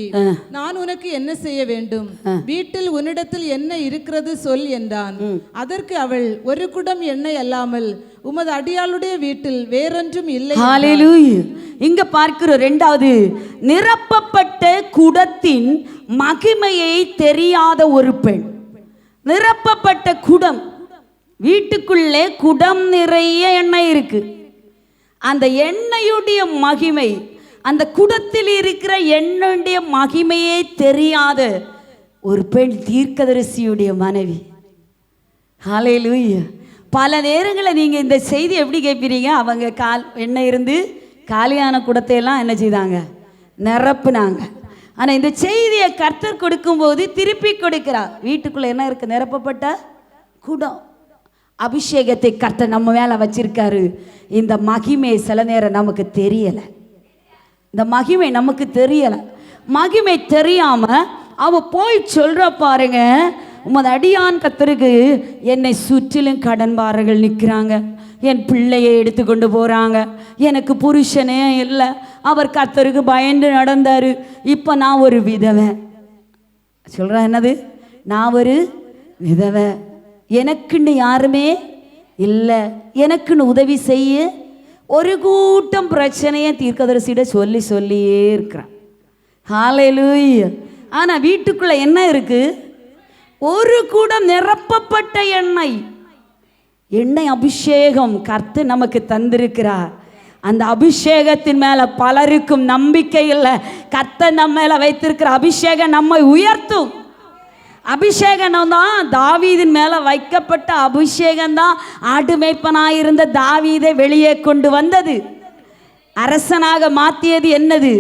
நான் உனக்கு என்ன செய்ய வேண்டும்? வீட்டில் உன்னிடத்தில் என்ன இருக்கிறது சொல் என்றான். அதற்கு அவள், ஒரு குடம் எண்ணெய் அல்லாமல் உமது அடியாளுடைய வீட்டில் வேறொன்றும் இல்லை. ஹல்லேலூயா. இங்க பார்க்கிறோம், 2வது, நிரப்பப்பட்ட குடத்தின் மகிமையை தெரியாத ஒரு பெண். நிரப்பப்பட்ட குடம், வீட்டுக்குள்ளே குடம் நிறைய எண்ணெய் இருக்கு. அந்த எண்ணெயுடைய மகிமை, அந்த குடத்தில் இருக்கிற எண்ணெயுடைய மகிமையே தெரியாத ஒரு பெண் தீர்க்கதரிசியுடைய மனைவி. ஹல்லேலூயா. பல நேரங்களில் நீங்கள் இந்த செய்தி எப்படி கேட்பீங்க? அவங்க எண்ணெய் இருந்து காலியான குடத்தையெல்லாம் என்ன செய்தாங்க? நிரப்புனாங்க. ஆனால் இந்த செய்தியை கர்த்தர் கொடுக்கும்போது திருப்பி கொடுக்கிறார். வீட்டுக்குள்ளே என்ன இருக்கு? நிரப்பப்பட்ட குடம். அபிஷேகத்தை கர்த்தர் நம்ம மேலே வச்சிருக்காரு. இந்த மகிமை சில நேரம் நமக்கு தெரியலை. இந்த மகிமை நமக்கு தெரியலை. மகிமை தெரியாமல் அவ போய் சொல்ற பாருங்க, உமது அடியான் கர்த்தருக்கு என்னை சுற்றிலும் கடன்பாரர்கள் நிற்கிறாங்க, என் பிள்ளையை எடுத்துக்கொண்டு போகிறாங்க, எனக்கு புருஷனே இல்லை, அவர் கர்த்தருக்கு பயந்து நடந்தார், இப்போ நான் ஒரு விதவை. சொல்கிறேன் என்னது, நான் ஒரு விதவை, எனக்குன்னு யாருமே இல்லை, எனக்குன்னு உதவி செய்ய ஒரு கூட்டம் பிரச்சனையை தீர்க்கதரிசியிட சொல்லியே இருக்கிறேன். ஹல்லேலூயா. ஆனால் வீட்டுக்குள்ளே என்ன இருக்குது? ஒரு கூடம் நிரப்பப்பட்ட எண்ணெய் அபிஷேகம் கர்த்தர் நமக்கு தந்திருக்கிறார். அந்த அபிஷேகத்தின் மேலே பலருக்கும் நம்பிக்கை இல்லை. கர்த்தர் நம்ம மேலே வைத்திருக்கிற அபிஷேகம் நம்மை உயர்த்தும். அபிஷேகம் தான் தாவீதின் மேலே வைக்கப்பட்ட அபிஷேகம் தான் ஆடுமேய்ப்பனாயிருந்த தாவீதை வெளியே கொண்டு வந்தது, அரசனாக மாற்றியது. என்னது?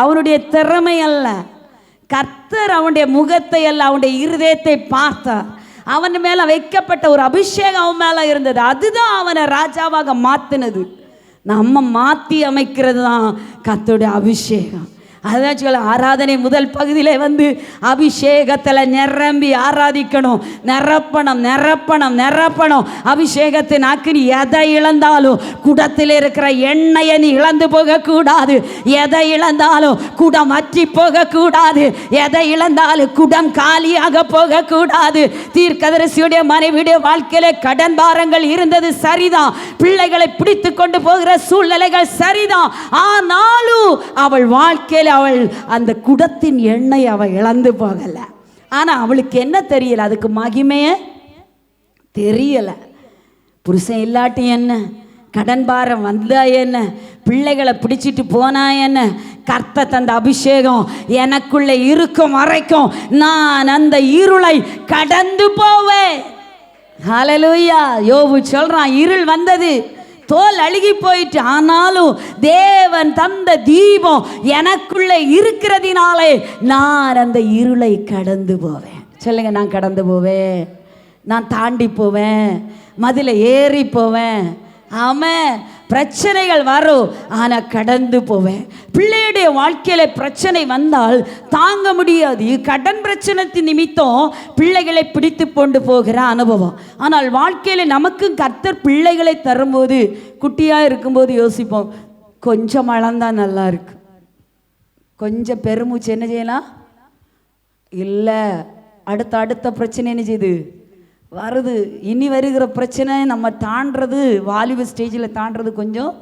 அவனுடைய திறமை அல்ல, கர்த்தர் அவனுடைய முகத்தை அல்ல, அவனுடைய இருதயத்தை பார்த்தார். அவன் மேலே வைக்கப்பட்ட ஒரு அபிஷேகம் அவன் மேலே இருந்தது, அதுதான் அவனை ராஜாவாக மாற்றினது. நம்ம மாற்றி அமைக்கிறது தான் கர்த்தருடைய அபிஷேகம். அதான் சொல்ல, ஆராதனை முதல் பகுதியிலே வந்து அபிஷேகத்தில் நிரம்பி ஆராதிக்கணும், நிரப்பணும் நிரப்பணும் நிரப்பணும். அபிஷேகத்தின் அக்கினி எதை இழந்தாலும் குடத்தில் இருக்கிற எண்ணெயை நீ இழந்து போகக்கூடாது. எதை இழந்தாலும் குடம் வற்றி போகக்கூடாது. எதை இழந்தாலும் குடம் காலியாக போகக்கூடாது. தீர்க்கதரிசியுடைய மனைவியுடைய வாழ்க்கையிலே கடன் பாரங்கள் இருந்தது சரிதான், பிள்ளைகளை பிடித்து கொண்டு போகிற சூழ்நிலைகள் சரிதான். ஆனாலும் அவள் வாழ்க்கையில் அவள் அந்த குடத்தின் எண்ணெய் அவள் இழந்து போகல. ஆனா அவளுக்கு என்ன தெரியல, அதுக்கு மகிமையே தெரியல. புருஷன் இல்லாட்டி என்ன, கடன் பாரம் வந்தா என்ன, பிள்ளைகளை பிடிச்சிட்டு போனா என்ன, கர்த்தர் தந்த அபிஷேகம் எனக்குள்ள இருக்கும் வரைக்கும் நான் அந்த இருளை கடந்து போவேன். ஹல்லேலூயா. யோபு சொல்றான், இருள் வந்தது, தோல் அழுகி போயிட்டு, ஆனாலும் தேவன் தந்த தீபம் எனக்குள்ளே இருக்கிறதினாலே நான் அந்த இருளை கடந்து போவேன். சொல்லுங்க, நான் கடந்து போவேன், நான் தாண்டி போவேன், மதில ஏறி போவேன். ஆமாம், பிரச்சனைகள் வரும், ஆனால் கடந்து போவேன். பிள்ளையுடைய வாழ்க்கையில் பிரச்சனை வந்தால் தாங்க முடியாது. கடன் பிரச்சனைத்தின் நிமித்தம் பிள்ளைகளை பிடித்து கொண்டு போகிற அனுபவம். ஆனால் வாழ்க்கையில் நமக்கும் கர்த்தர் பிள்ளைகளை தரும்போது, குட்டியாக இருக்கும்போது யோசிப்போம், கொஞ்சம் வளர்ந்தால் நல்லா இருக்கு, கொஞ்சம் பெருமூச்சு என்ன செய்யலாம், இல்லை அடுத்த பிரச்சனை என்ன செய்யுது வருது. இனி வருகிற பிரச்சனை நம்ம தாண்டது, வாலிப ஸ்டேஜில் தாண்டது கொஞ்சம்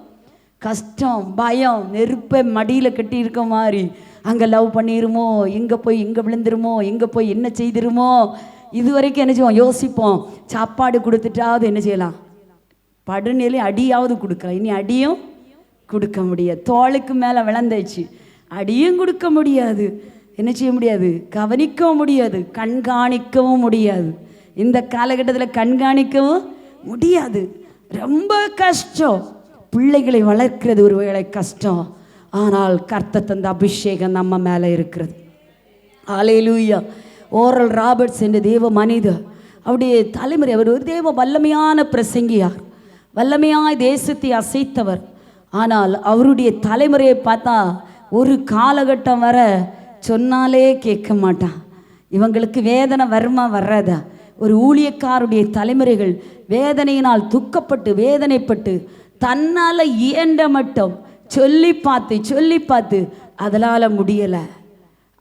கஷ்டம், பயம், நெருப்பை மடியில் கட்டி இருக்க மாதிரி. அங்கே லவ் பண்ணிடுமோ, இங்கே போய் இங்கே விழுந்துருமோ, இங்கே போய் என்ன செய்திருமோ, இது வரைக்கும் என்ன செய்வோம், யோசிப்போம். சாப்பாடு கொடுத்துட்டாவது என்ன செய்யலாம், படுநிலை அடியாவது கொடுக்கலாம். இனி அடியும் கொடுக்க முடியாது, தோளுக்கு மேலே விளந்தாச்சு, அடியும் கொடுக்க முடியாது, என்ன செய்ய முடியாது, கவனிக்கவும் முடியாது, கண்காணிக்கவும் முடியாது. இந்த காலகட்டத்தில் கண்காணிக்கவும் முடியாது, ரொம்ப கஷ்டம். பிள்ளைகளை வளர்க்கிறது ஒருவேளை கஷ்டம், ஆனால் கர்த்தர் தந்த அபிஷேகம் நம்ம மேலே இருக்கிறது. ஹல்லேலூயா. ஓரல் ராபர்ட்ஸ் என்ற தேவ மனிதர், அவருடைய தலைமுறை, அவர் ஒரு தேவ வல்லமையான பிரசங்கியார், வல்லமையாய் தேசத்தை அசைத்தவர். ஆனால் அவருடைய தலைமுறையை பார்த்தா ஒரு காலகட்டம் வர சொன்னாலே கேட்க மாட்டான். இவங்களுக்கு வேதனை வருமா வர்றதா? ஒரு ஊழியக்காருடைய தலைமுறைகள் வேதனையினால் துக்கப்பட்டு வேதனைப்பட்டு தன்னால் இயன்ற மட்டும் சொல்லி பார்த்து அதனால் முடியலை.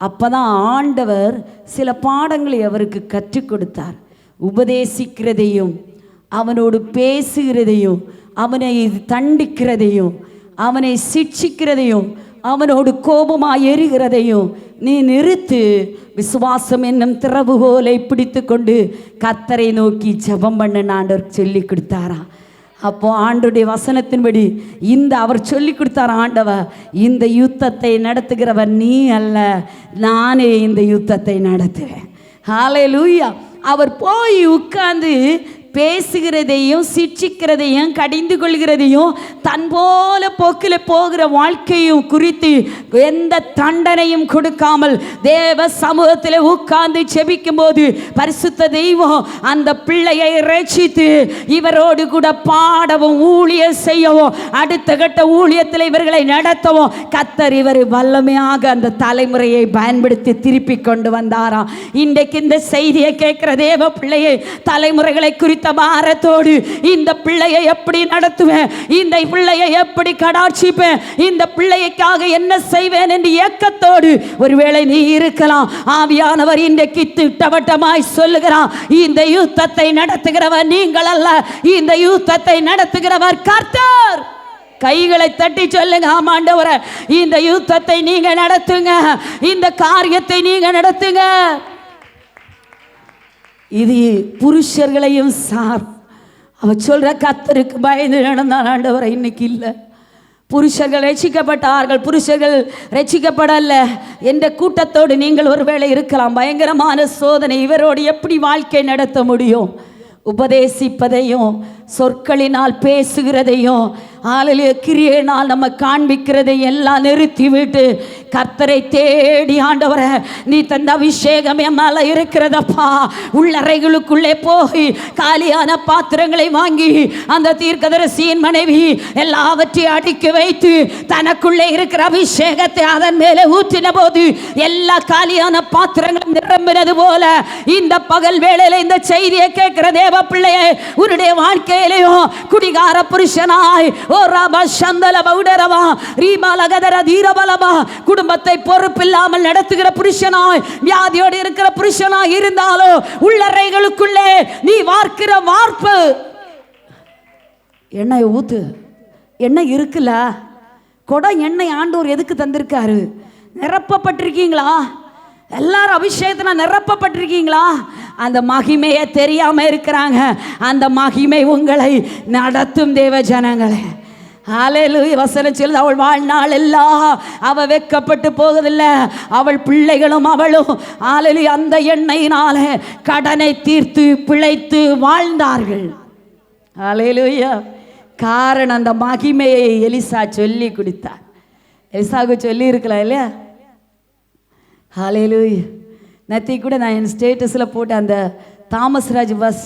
அப்போ தான் ஆண்டவர் சில பாடங்களை அவருக்கு கற்றுக் கொடுத்தார். உபதேசிக்கிறதையும், அவனோடு பேசுகிறதையும், அவனை தண்டிக்கிறதையும், அவனை சிட்சிக்கிறதையும், அவனோடு கோபமாக எரிகிறதையும் நீ நிறுத்து. விசுவாசம் என்னும் திறவுகோலை பிடித்து கொண்டு கர்த்தரை நோக்கி ஜெபம் பண்ண ஆண்டவர் சொல்லி கொடுத்தாராம். அப்போ ஆண்டவருடைய வசனத்தின்படி அவர் சொல்லி கொடுத்தார், ஆண்டவர் இந்த யுத்தத்தை நடத்துகிறவர் நீ அல்ல, நானே இந்த யுத்தத்தை நடத்துவேன். ஹல்லேலூயா. அவர் போய் உட்கார்ந்து பேசுகிறதையும் சிட்சிக்கிறதையும் கடிந்து கொள்கிறதையும் தன் போல போக்கில் போகிற வாழ்க்கையும் குறித்து எந்த தண்டனையும் கொடுக்காமல் தேவ சமூகத்தில் உட்கார்ந்து செபிக்கும் போது பரிசுத்த தெய்வம் அந்த பிள்ளையை ரட்சித்து இவரோடு கூட பாடவும் ஊழியம் செய்யவும் அடுத்த கட்ட ஊழியத்தில் இவர்களை நடத்தவும் கர்த்தர் இவர் வல்லமையாக அந்த தலைமுறையை பயன்படுத்தி திருப்பி கொண்டு வந்தாராம். இன்றைக்கு இந்த செய்தியை கேட்கிற தேவ பிள்ளையை தலைமுறைகளை குறித்த பாரத்தோடு இந்த பிள்ளையை எப்படி நடத்துவேன், இந்த பிள்ளையை எப்படி கடாட்சிப்பேன், இந்த பிள்ளைக்காக என்ன செய்வேன் என்று ஏக்கத்தோடு ஒருவேளை நீ இருக்கலாம். ஆவியானவர் இன்றைக்கு திட்டவட்டமாய் சொல்லுகிறான், இந்த யுத்தத்தை நடத்துகிறவர் நீங்கள் அல்ல, இந்த யுத்தத்தை நடத்துகிறவர் கர்த்தர். கைகளை தட்டி சொல்லுங்க, ஆமாண்டவரே இந்த யுத்தத்தை நீங்க நடத்துங்க, இந்த காரியத்தை நீங்க நடத்துங்க. இது புருஷர்களையும் சார். அவ சொல்ற கர்த்தருக்கு பயந்து நடந்தான் ஆண்டவரை. இன்னைக்கு இல்லை, புருஷர்கள் ரட்சிக்கப்பட்டார்கள், புருஷர்கள் ரட்சிக்கப்படல என்ற கூட்டத்தோடு நீங்கள் ஒருவேளை இருக்கலாம். பயங்கரமான சோதனை. இவரோடு எப்படி வாழ்க்கை நடத்த முடியும்? உபதேசிப்பதையும் சொற்களினால் பேசுகிறதையும் கிரியையினால் நம்ம காண்பிக்கிறதை எல்லாம் நிறுத்திவிட்டு கர்த்தரை தேடி, ஆண்டவரை நீ தந்த அபிஷேகம் என் மேலே இருக்கிறதப்பா, உள்ளறைகளுக்குள்ளே போய் காலியான பாத்திரங்களை வாங்கி அந்த தீர்க்கதரிசியின் மனைவி எல்லாவற்றையும் அடுக்கி வைத்து தனக்குள்ளே இருக்கிற அபிஷேகத்தை அதன் மேலே ஊற்றின போது எல்லா காலியான பாத்திரங்களும் நிரம்பினது போல இந்த பகல் வேளையில இந்த செய்தியை கேட்கிற தேவ பிள்ளையை உன்னுடைய வாழ்க்கையிலையும் குடிகார புருஷனாய் ஓ ராபா சந்தலப உடரவா ரீபாலகதர தீரபலபா குடும்பத்தை பொறுப்பில்லாமல் நடத்துகிற புருஷனாய், வியாதியோடு இருக்கிற புருஷனாய் இருந்தாலும் உள்ளறைகளுக்குள்ளே நீ வார்க்கிற வார்ப்பு எண்ணெய் ஊத்து. எண்ணெய் இருக்குல்ல, குடம் எண்ணெய் ஆண்டவர் எதுக்கு தந்திருக்காரு? நிரப்பப்பட்டிருக்கீங்களா? எல்லாரும் அபிஷேகத்தினால் நிரப்பப்பட்டிருக்கீங்களா? அந்த மகிமையை தெரியாம இருக்கிறாங்க. அந்த மகிமை உங்களை நடத்தும் தேவ ஜனங்களே. ஹல்லேலூயா. வசனம் சொல்லுது, அவள் வாழ்நாள் எல்லாம் அவ வெட்கப்பட்டு போவதில்லை, அவள் பிள்ளைகளும் அவளும் ஹல்லேலூயா அந்த எண்ணெயினால கடனை தீர்த்து பிழைத்து வாழ்ந்தார்கள். ஹல்லேலூயா. காரணம் அந்த மகிமையை எலிசா சொல்லி கொடுத்தார். எலிசாவுக்கு சொல்லி இருக்கலாம் இல்லையா? ஹல்லேலூயா. நேற்று கூட நான் என் ஸ்டேட்டஸில் போட்ட அந்த தாமஸ்ராஜ் பஸ்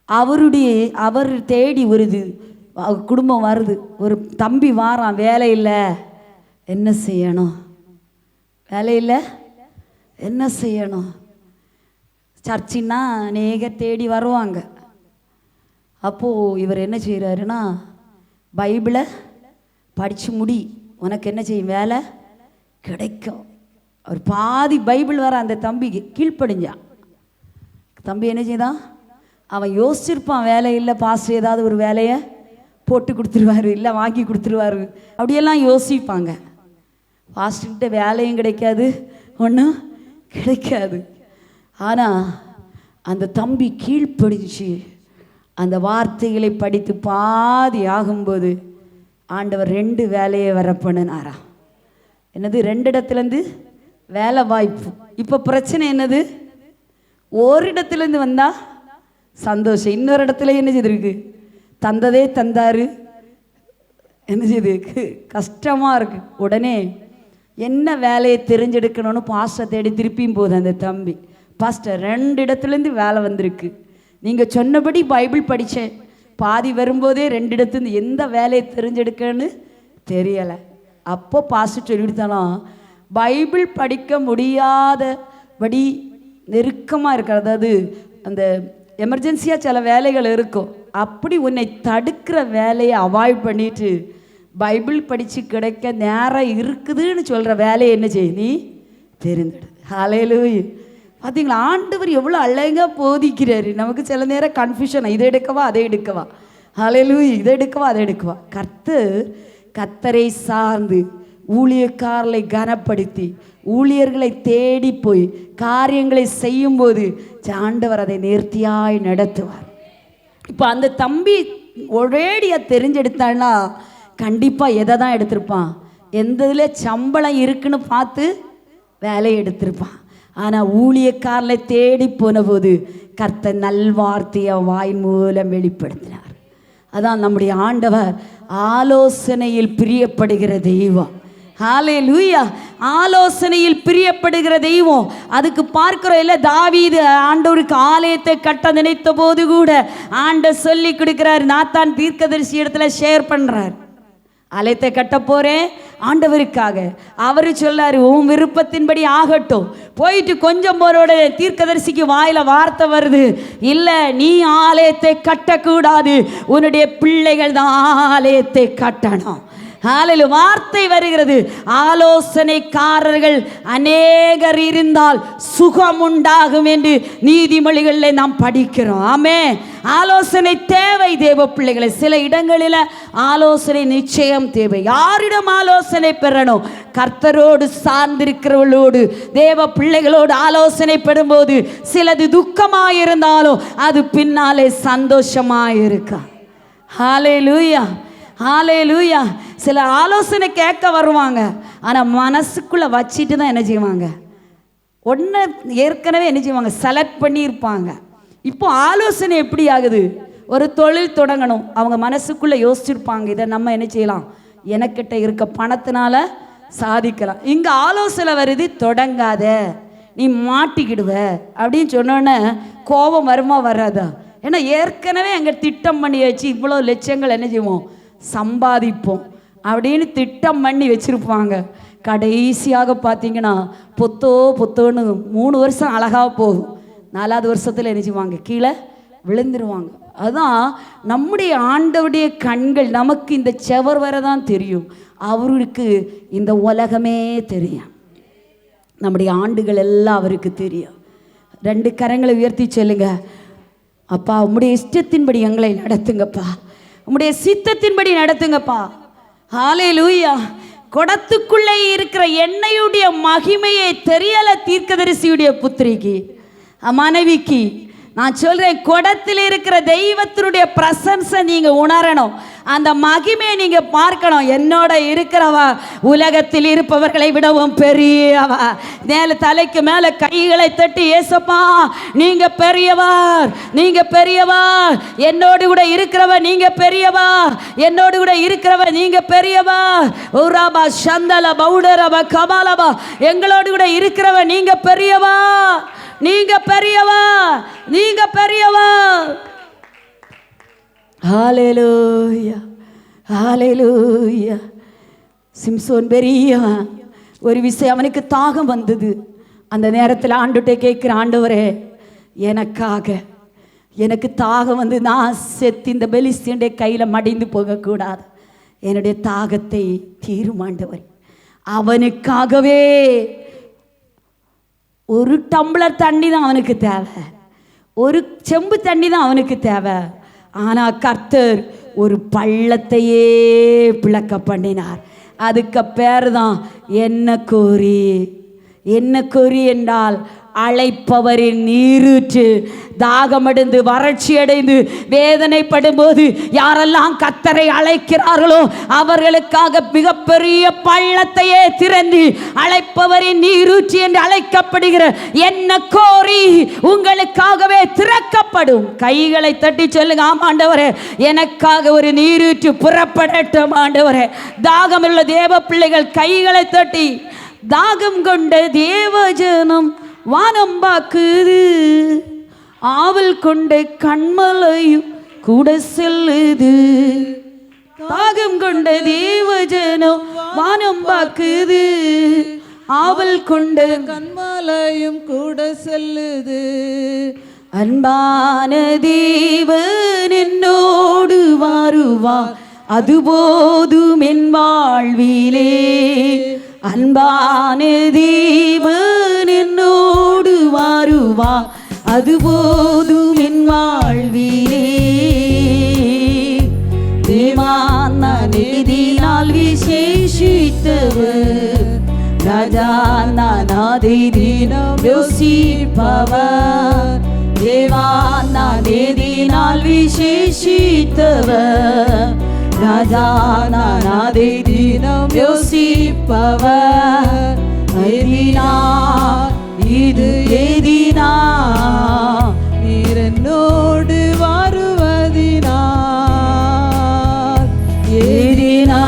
அவர் தேடி வருது, குடும்பம் வருது, ஒரு தம்பி வாரான், வேலை இல்லை, என்ன செய்யணும்? வேலை இல்லை, என்ன செய்யணும்? சர்ச்சின்னா அநேக தேடி வருவாங்க. அப்போது இவர் என்ன செய்கிறாருன்னா, பைபிளை படித்து முடி, உனக்கு என்ன செய்யும், வேலை கிடைக்கும். அவர் பாதி பைபிள் வர அந்த தம்பிக்கு கீழ்ப்படிஞ்சான். தம்பி என்ன செய்தான்? அவன் யோசிச்சிருப்பான், வேலை இல்லை, பாஸ்டர் ஏதாவது ஒரு வேலையை போட்டு கொடுத்துருவாரு, இல்லை வாங்கி கொடுத்துருவாரு, அப்படியெல்லாம் யோசிப்பாங்க. பாஸ்டர்கிட்ட வேலையும் கிடைக்காது, ஒன்றும் கிடைக்காது. ஆனால் அந்த தம்பி கீழ்ப்படிச்சு அந்த வார்த்தைகளை படித்து பாதி ஆகும்போது ஆண்டவர் 2 வேலையை வர பண்ணினாரா. என்னது? 2 இடத்துலேருந்து வேலை வாய்ப்பு. இப்போ பிரச்சனை என்னது? ஒரு இடத்துலேருந்து வந்தால் சந்தோஷம், இன்னொரு இடத்துல என்ன செய்திருக்கு? தந்ததே தந்தாரு, என்ன செய்யுது? கஷ்டமாக இருக்குது. உடனே என்ன வேலையை தெரிஞ்செடுக்கணும்னு பாஸ்டர் தேடி திருப்பியும் போகுது அந்த தம்பி. பாஸ்டர் 2 இடத்துலேருந்து வேலை வந்திருக்கு, நீங்கள் சொன்னபடி பைபிள் படித்தேன், பாதி வரும்போதே 2 இடத்துலேருந்து எந்த வேலையை தெரிஞ்செடுக்கன்னு தெரியலை. அப்போ பாஸ்டர் சொல்லிவிடுத்தானா, பைபிள் படிக்க முடியாதபடி நெருக்கமாக இருக்கிறது, அதாவது அந்த எமர்ஜென்சியாக சில வேலைகள் இருக்கும், அப்படி உன்னை தடுக்கிற வேலையை அவாய்ட் பண்ணிட்டு பைபிள் படித்து கிடைக்க நேரம் இருக்குதுன்னு சொல்கிற வேலையை என்ன செய்ய நீ தெரிந்துடு. ஹல்லேலூயா. பார்த்தீங்களா, ஆண்டவர் எவ்வளோ அழகாக போதிக்கிறாரு. நமக்கு சில நேரம் கன்ஃபியூஷன், இதை எடுக்கவா அதை எடுக்கவா, ஹல்லேலூயா, இதை எடுக்கவா அதை எடுக்கவா. கர்த்தரை சார்ந்து ஊழியக்காரர்களை கனப்படுத்தி ஊழியர்களை தேடி போய் காரியங்களை செய்யும்போது ஆண்டவர் அதை நேர்த்தியாய் நடத்துவார். இப்போ அந்த தம்பி ஒரேடியாக தெரிஞ்செடுத்தான்னா கண்டிப்பாக எதை தான் எடுத்திருப்பான்? எந்த இதில் சம்பளம் இருக்குன்னு பார்த்து வேலையை எடுத்திருப்பான். ஆனால் ஊழியக்காரனை தேடி போன போது கர்த்தர் நல்வார்த்தையை வாய் மூலம் வெளிப்படுத்தினார். அதான் நம்முடைய ஆண்டவர் ஆலோசனையில் பிரியப்படுகிற தெய்வம். ஹல்லேலூயா. ஆலோசனையில் பிரியப்படுகிற தெய்வம். அதுக்கு பார்க்கிறோம் இல்லை, தாவீது ஆண்டவருக்கு ஆலயத்தை கட்ட நினைத்த போது கூட ஆண்டவர் சொல்லி கொடுக்கிறார். நாத்தான் தீர்க்கதரிசி இடத்துல ஷேர் பண்றார், ஆலயத்தை கட்ட போறேன் ஆண்டவருக்காக. அவரு சொல்லாரு, உன் விருப்பத்தின்படி ஆகட்டும். போயிட்டு கொஞ்சம் போரோட தீர்க்கதரிசிக்கு வாயில வார்த்தை வருது, இல்லை நீ ஆலயத்தை கட்டக்கூடாது, உன்னுடைய பிள்ளைகள் தான் ஆலயத்தை கட்டணும். ஹல்லேலூயா. வார்த்தை வருகிறது, ஆலோசனைக்காரர்கள் அநேகர் இருந்தால் சுகம் உண்டாகும் என்று நீதிமொழிகளில் நாம் படிக்கிறோம். ஆமென். ஆலோசனை தேவை தேவ பிள்ளைகளை. சில இடங்களில் ஆலோசனை நிச்சயம் தேவை. யாரிடம் ஆலோசனை பெறணும்? கர்த்தரோடு சார்ந்திருக்கிறவர்களோடு, தேவ பிள்ளைகளோடு ஆலோசனை பெறும்போது சிலது துக்கமாயிருந்தாலும் அது பின்னாலே சந்தோஷமாயிருக்கா. ஹல்லேலூயா, ஹல்லேலூயா. சில ஆலோசனை கேட்க வருவாங்க, ஆனால் மனசுக்குள்ளே வச்சிட்டு தான் என்ன செய்வாங்க, ஒன்று ஏற்கனவே என்ன செய்வாங்க, செலக்ட் பண்ணியிருப்பாங்க. இப்போ ஆலோசனை எப்படி ஆகுது? ஒரு தொழில் தொடங்கணும், அவங்க மனசுக்குள்ளே யோசிச்சிருப்பாங்க, இதை நம்ம என்ன செய்யலாம், எனக்கிட்ட இருக்க பணத்தினால சாதிக்கலாம். இங்கே ஆலோசனை வருது, தொடங்காத, நீ மாட்டிக்கிடுவ அப்படின்னு சொன்னோன்னே கோபம் வருமா வராதா? ஏன்னா ஏற்கனவே அங்கே திட்டம் பண்ணி வச்சு இவ்வளோ லட்சங்கள் என்ன செய்வோம், சம்பாதிப்போம் அப்படின்னு திட்டம் பண்ணி வச்சுருப்பாங்க. கடைசியாக பார்த்தீங்கன்னா பொத்தோன்னு 3 வருஷம் அழகாக போகும், 4வது வருஷத்தில் என்ன செய்வாங்க, கீழே விழுந்துருவாங்க. அதுதான் நம்முடைய ஆண்டவருடைய கண்கள். நமக்கு இந்த செவர் வரை தான் தெரியும், அவருக்கு இந்த உலகமே தெரியும். நம்முடைய ஆண்டுகள் எல்லாம் அவருக்கு தெரியும். 2 கரங்களை உயர்த்தி சொல்லுங்க, அப்பா உம்முடைய இஷ்டத்தின்படி எங்களை நடத்துங்கப்பா, உம்முடைய சித்தத்தின்படி நடத்துங்கப்பா. ஹல்லேலூயா. குடத்துக்குள்ளே இருக்கிற எண்ணெயுடைய மகிமையை தெரியல தீர்க்கதரிசியுடைய புத்திரிக்கு, மனைவிக்கு. நான் சொல்றேன், குடத்தில் இருக்கிற தெய்வத்தினுடைய பிரசன்ஸை நீங்க உணரணும், அந்த மகிமையை நீங்க பார்க்கணும். என்னோட இருக்கிறவ உலகத்தில் இருப்பவர்களை விடவும் பெரியவ. மேல தலைக்கு மேல கைகளை தட்டி, ஏசப்பா நீங்க பெரியவர், நீங்க பெரியவர், என்னோடு கூட இருக்கிறவ நீங்க பெரியவா, என்னோடு கூட இருக்கிறவ நீங்க பெரியவா. ஊராபா சந்தல பவுடரபா கபாலபா, எங்களோடு கூட இருக்கிறவ நீங்க பெரியவா, நீங்க பெரியவா, நீங்க பெரியவா. ஹல்லேலூயா, ஹல்லேலூயா. சிம்சோன் பெரியவன். ஒரு விஷயம், அவனுக்கு தாகம் வந்தது. அந்த நேரத்தில் ஆண்டுகிட்ட கேட்குற, ஆண்டவரே எனக்காக, எனக்கு தாகம் வந்து நான் செத்து இந்த பெலிஸ்தியனுடைய கையில் மடிந்து போகக்கூடாது, என்னுடைய தாகத்தை தீருமாண்டவர். அவனுக்காகவே 1 டம்ளர் தண்ணி தான் அவனுக்கு தேவை, 1 செம்பு தண்ணி தான் அவனுக்கு தேவை. ஆனால் கர்த்தர் ஒரு பள்ளத்தையே பிளக்க பண்ணினார். அதுக்கு பேர் தான் என்ன கோரி. என்ன கோரி என்றால் அழைப்பவரின் நீரூற்று. தாகமடைந்து வறட்சி அடைந்து வேதனைப்படும் போது யாரெல்லாம் கர்த்தரை அழைக்கிறார்களோ அவர்களுக்காக மிகப்பெரிய பள்ளத்தையே திறந்து அழைப்பவரின் நீரூற்று என்று அழைக்கப்படுகிற என்ன கோரி உங்களுக்காகவே திறக்கப்படும். கைகளை தட்டி சொல்லுங்க, ஆமாண்டவரே எனக்காக ஒரு நீரூற்று புறப்படட்டும் ஆண்டவரே. தாகமுள்ள தேவ பிள்ளைகள் கைகளை தட்டி, தாகம் கொண்ட தேவஜனம் வானம் பாக்குது, ஆவல் கொண்ட கண்மலையும் கூட செல்லுது. தாகம் கொண்ட தேவஜனம் வானம் பாக்குது, ஆவல் கொண்ட கண்மலையும் கூட செல்லுது. அன்பான தேவன் என்னோடு வருவார், அது போதும் என் வாழ்விலே. அன்பான தேவன் என்னோடு வருவார், அது போதும் என் வாழ்விலே. தேவான் நான் எதினால் விசேஷித்தவர், ராஜா நான் அதை தினம் யோசிப்பவர். தேவான் நான் எதினால் விசேஷித்தவர், ராஜா நான் அதை தினம் யோசிப்பவர். இது ஏதினா நீர் என்னோடு வருவதினால் ஏதினா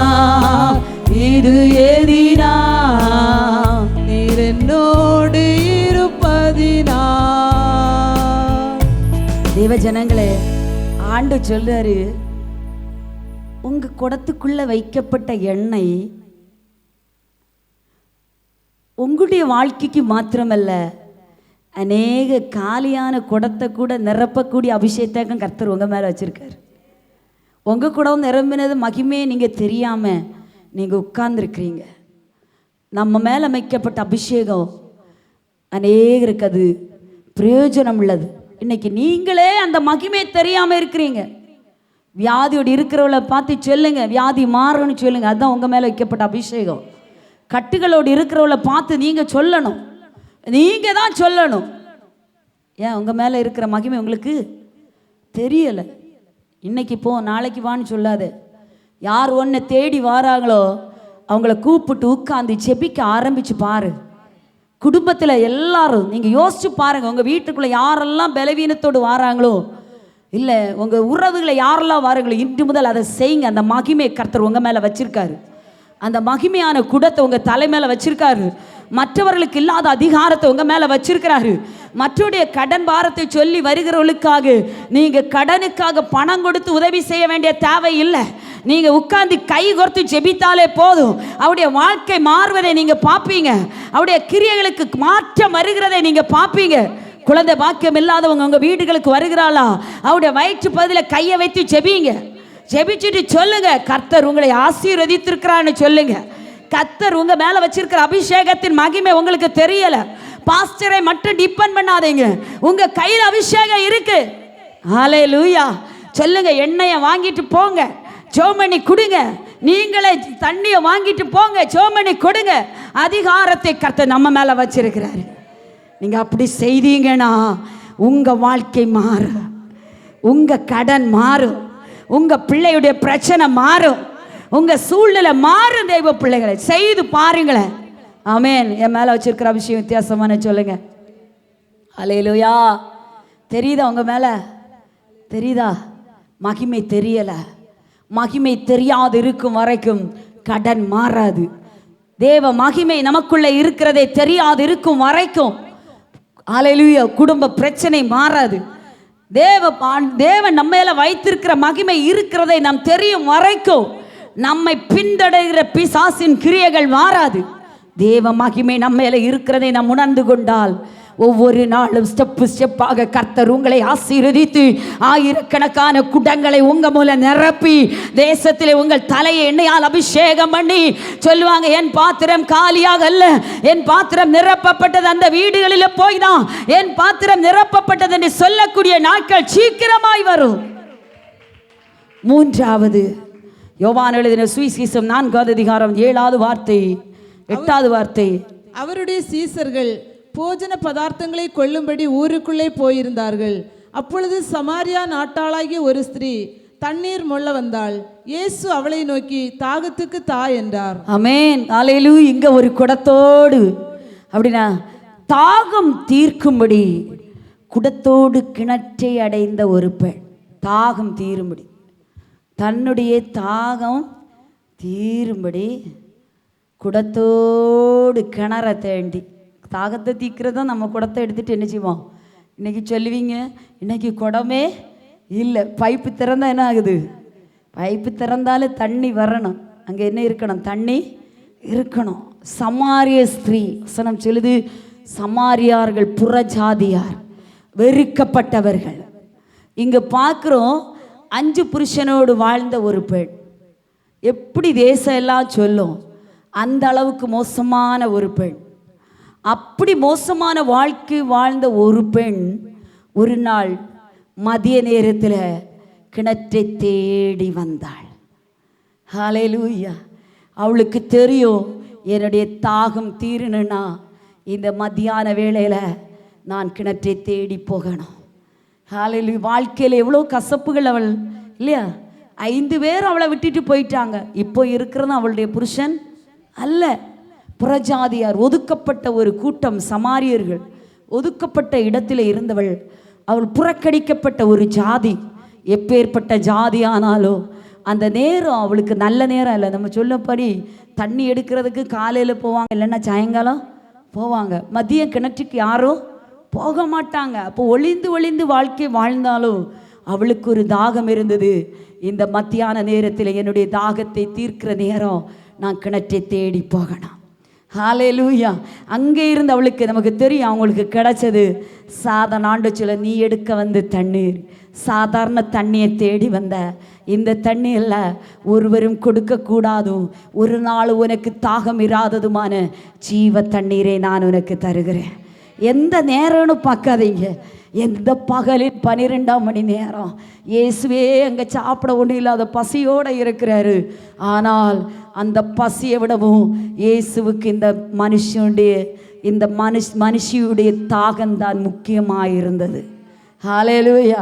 இது ஏதினா நீர் என்னோடு இருப்பதினால். தேவ ஜனங்களே, ஆண்டு சொல்றாரு, உங்க குடத்துக்குள்ள வைக்கப்பட்ட எண்ணெய் உங்களுடைய வாழ்க்கைக்கு மாத்திரமல்ல, அநேக காலியான குடத்தை கூட நிரப்பக்கூடிய அபிஷேகம் கர்த்தர் உங்க மேல வச்சிருக்காரு. உங்க குடம் நிரம்பினது மகிமையை நீங்க தெரியாம நீங்க உட்கார்ந்துருக்கிறீங்க. நம்ம மேல வைக்கப்பட்ட அபிஷேகம் அநேகருக்கு அது பிரயோஜனம் உள்ளது. இன்னைக்கு நீங்களே அந்த மகிமையை தெரியாம இருக்கிறீங்க. வியாதியோடு இருக்கிறவளை பார்த்து சொல்லுங்க, வியாதி மாறுன்னு சொல்லுங்க. அதுதான் உங்க மேல வைக்கப்பட்ட அபிஷேகம். கட்டுகளோடு இருக்கிறவளை பார்த்து நீங்க சொல்லணும், நீங்க தான் சொல்லணும். ஏன் உங்க மேல இருக்கிற மகிமை உங்களுக்கு தெரியல? இன்னைக்கு போ நாளைக்கு வான்னு சொல்லாத. யார் ஒன்றை தேடி வாராங்களோ அவங்கள கூப்பிட்டு உட்காந்து செபிக்க ஆரம்பிச்சு பாரு. குடும்பத்தில் எல்லாரும் நீங்கள் யோசிச்சு பாருங்கள். உங்கள் வீட்டுக்குள்ளே யாரெல்லாம் பலவீனத்தோடு வாராங்களோ, இல்லை உங்கள் உறவுகளை யாரெல்லாம் வாராங்களோ, இன்று முதல் அதை செய்யுங்க. அந்த மகிமை கர்த்தர் உங்கள் மேலே வச்சிருக்காரு. அந்த மகிமையான குடத்தை உங்கள் தலை மேலே வச்சிருக்காரு. மற்றவர்களுக்கு இல்லாத அதிகாரத்தை உங்கள் மேலே வச்சிருக்கிறாரு. மற்றவருடைய கடன் பாரத்தை சொல்லி வருகிறவர்களுக்காக நீங்கள் கடனுக்காக பணம் கொடுத்து உதவி செய்ய வேண்டிய தேவை இல்லை. நீங்கள் உட்கார்ந்து கை கோர்த்து ஜெபித்தாலே போதும். அவருடைய வாழ்க்கை மாறுவதை நீங்கள் பார்ப்பீங்க. அவருடைய கிரியைகளுக்கு மாற்றம் வருகிறதை நீங்கள் பார்ப்பீங்க. குழந்தை பாக்கியம் இல்லாதவங்க உங்கள் வீடுகளுக்கு வருகிறாளா, அவருடைய வயிற்று பதில கையை வைத்து ஜெபிங்க. ஜெபிச்சுட்டு சொல்லுங்க, கர்த்தர் உங்களை ஆசீர்வதித்திருக்கிறான்னு சொல்லுங்க. கர்த்தர் உங்க மேல வச்சிருக்கிற அபிஷேகத்தின் மகிமை உங்களுக்கு தெரியல. பாஸ்டரை மட்டும் டிபெண்ட் பண்ணாதீங்க, உங்க கையில் அபிஷேகம் இருக்கு. ஹல்லேலூயா சொல்லுங்க. எண்ணெயை வாங்கிட்டு போங்க, ஜோமணி கொடுங்க. நீங்களே தண்ணியை வாங்கிட்டு போங்க, ஜோமணி கொடுங்க. அதிகாரத்தை கர்த்தர் நம்ம மேல வச்சிருக்கிறாரு. நீங்க அப்படி செய்தீங்கன்னா உங்க வாழ்க்கை மாறும், உங்க கடன் மாறும், உங்க பிள்ளையுடைய பிரச்சனை மாறும், உங்க சூழ்நிலை மாறும். தெய்வ பிள்ளைகளை செய்து பாருங்களேன். ஆமென். என் மேல வச்சிருக்கிற விஷயம் வித்தியாசமான சொல்லுங்க. ஹல்லேலூயா. தெரியுதா உங்க மேல? தெரியுதா? மகிமை தெரியல. மகிமை தெரியாது இருக்கும் வரைக்கும் கடன் மாறாது. தேவ மகிமை நமக்குள்ள இருக்கிறதே தெரியாது இருக்கும் வரைக்கும் ஹல்லேலூயா குடும்ப பிரச்சனை மாறாது. தேவன் நம்ம மேல வைத்திருக்கிற மகிமை இருக்கிறதை நாம் தெரியும் வரைக்கும் நம்மை பின்தொடர்கிற பிசாசின் கிரியைகள் மாறாது. தேவ மகிமை நம்ம மேல இருக்கிறதை நாம் உணர்ந்து கொண்டால் ஒவ்வொரு நாளும் ஸ்டெப்பாக கர்த்தர் உங்களை ஆசீர்வதித்து ஆயிரக்கணக்கான குடங்களை உங்க மூலம் நிரப்பி தேசத்திலே உங்கள் தலையை எண்ணெயால் அபிஷேகம் பண்ணி சொல்லுவாங்க, என் பாத்திரம் காலியாக அல்ல, என் பாத்திரம் நிரப்பப்பட்டது. அந்த வீடுகளில் போய் தான் என் பாத்திரம் நிரப்பப்பட்டது என்று சொல்லக்கூடிய நாட்கள் சீக்கிரமாய் வரும். மூன்றாவது, யோவான் எழுதின சுவிசேஷம் 4வது அதிகாரம் 7வது வார்த்தை 8வது வார்த்தை. அவருடைய சீசர்கள் போஜன பதார்த்தங்களை கொள்ளும்படி ஊருக்குள்ளே போயிருந்தார்கள். அப்பொழுது சமாரியா நாட்டாளாகிய ஒரு ஸ்திரீ தண்ணீர் மொள்ள வந்தாள். இயேசு அவளை நோக்கி, தாகத்துக்கு தா என்றார். ஆமென். ஹல்லேலூயா. இங்க ஒரு குடத்தோடு அப்படின்னா தாகம் தீர்க்கும்படி குடத்தோடு கிணற்றை அடைந்த ஒரு பெண் தாகம் தீரும்படி, தன்னுடைய தாகம் தீரும்படி குடத்தோடு கிணற தேண்டி, தாகத்தை தீர்க்கிறது தான் நம்ம குடத்தை எடுத்துகிட்டு என்ன செய்வோம்? இன்றைக்கி சொல்லுவீங்க, இன்றைக்கி குடமே இல்லை, பைப்பு திறந்தால் என்ன ஆகுது? பைப்பு திறந்தாலும் தண்ணி வரணும். அங்கே என்ன இருக்கணும்? தண்ணி இருக்கணும். சமாரிய ஸ்திரீ வசனம் சொல்லுது, சமாரியார்கள் புறஜாதியார், வெறுக்கப்பட்டவர்கள். இங்கே பார்க்குறோம் 5 புருஷனோடு வாழ்ந்த ஒரு பெண். எப்படி தேசம் எல்லாம் சொல்லும், அந்த அளவுக்கு மோசமான ஒரு பெண். அப்படி மோசமான வாழ்க்கை வாழ்ந்த ஒரு பெண் ஒரு நாள் மதிய நேரத்தில் கிணற்றை தேடி வந்தாள். ஹல்லேலூயா. அவளுக்கு தெரியும், என்னுடைய தாகம் தீரணுன்னா இந்த மத்தியான வேளையில் நான் கிணற்றை தேடி போகணும். ஹல்லேலூயா. வாழ்க்கையில் எவ்வளோ கசப்புகள் அவள் இல்லையா? 5 பேர் அவளை விட்டுட்டு போயிட்டாங்க. இப்போ இருக்கிறது அவளுடைய புருஷன் அல்ல, புறஜாதியார், ஒதுக்கப்பட்ட ஒரு கூட்டம் சமாரியர்கள். ஒதுக்கப்பட்ட இடத்துல இருந்தவள், அவள் புறக்கணிக்கப்பட்ட ஒரு ஜாதி. எப்பேற்பட்ட ஜாதி ஆனாலும் அந்த நேரம் அவளுக்கு நல்ல நேரம் இல்லை. நம்ம சொல்லப்படி தண்ணி எடுக்கிறதுக்கு காலையில் போவாங்க, இல்லைன்னா சாயங்காலம் போவாங்க. மதிய கிணற்றுக்கு யாரும் போக மாட்டாங்க. அப்போ ஒளிந்து ஒளிந்து வாழ்க்கை வாழ்ந்தாலும் அவளுக்கு ஒரு தாகம் இருந்தது. இந்த மத்தியான நேரத்தில் என்னுடைய தாகத்தை தீர்க்கிற நேரம், நான் கிணற்றை தேடி போகணும். ஹல்லேலூயா. அங்கே இருந்து அவளுக்கு, நமக்கு தெரியும் அவங்களுக்கு கிடைச்சது சாதாரண ஆண்டுச்சுல நீ எடுக்க வந்து தண்ணீர், சாதாரண தண்ணியை தேடி வந்த. இந்த தண்ணி அல்ல, ஒருவரும் கொடுக்கக்கூடாதும், ஒரு நாள் உனக்கு தாகம் இராததுமான ஜீவ தண்ணீரை நான் உனக்கு தருகிறேன். எந்த நேரம்னு பார்க்காதீங்க, எந்த பகலில் 12ஆம் மணி நேரம் இயேசுவே அங்கே சாப்பிட ஒன்றும் இல்லாத பசியோடு இருக்கிறாரு. ஆனால் அந்த பசியை விடவும் இயேசுவுக்கு இந்த மனுஷனுடைய, இந்த மனுஷியுடைய தாகம்தான் முக்கியமாக இருந்தது. ஹல்லேலூயா.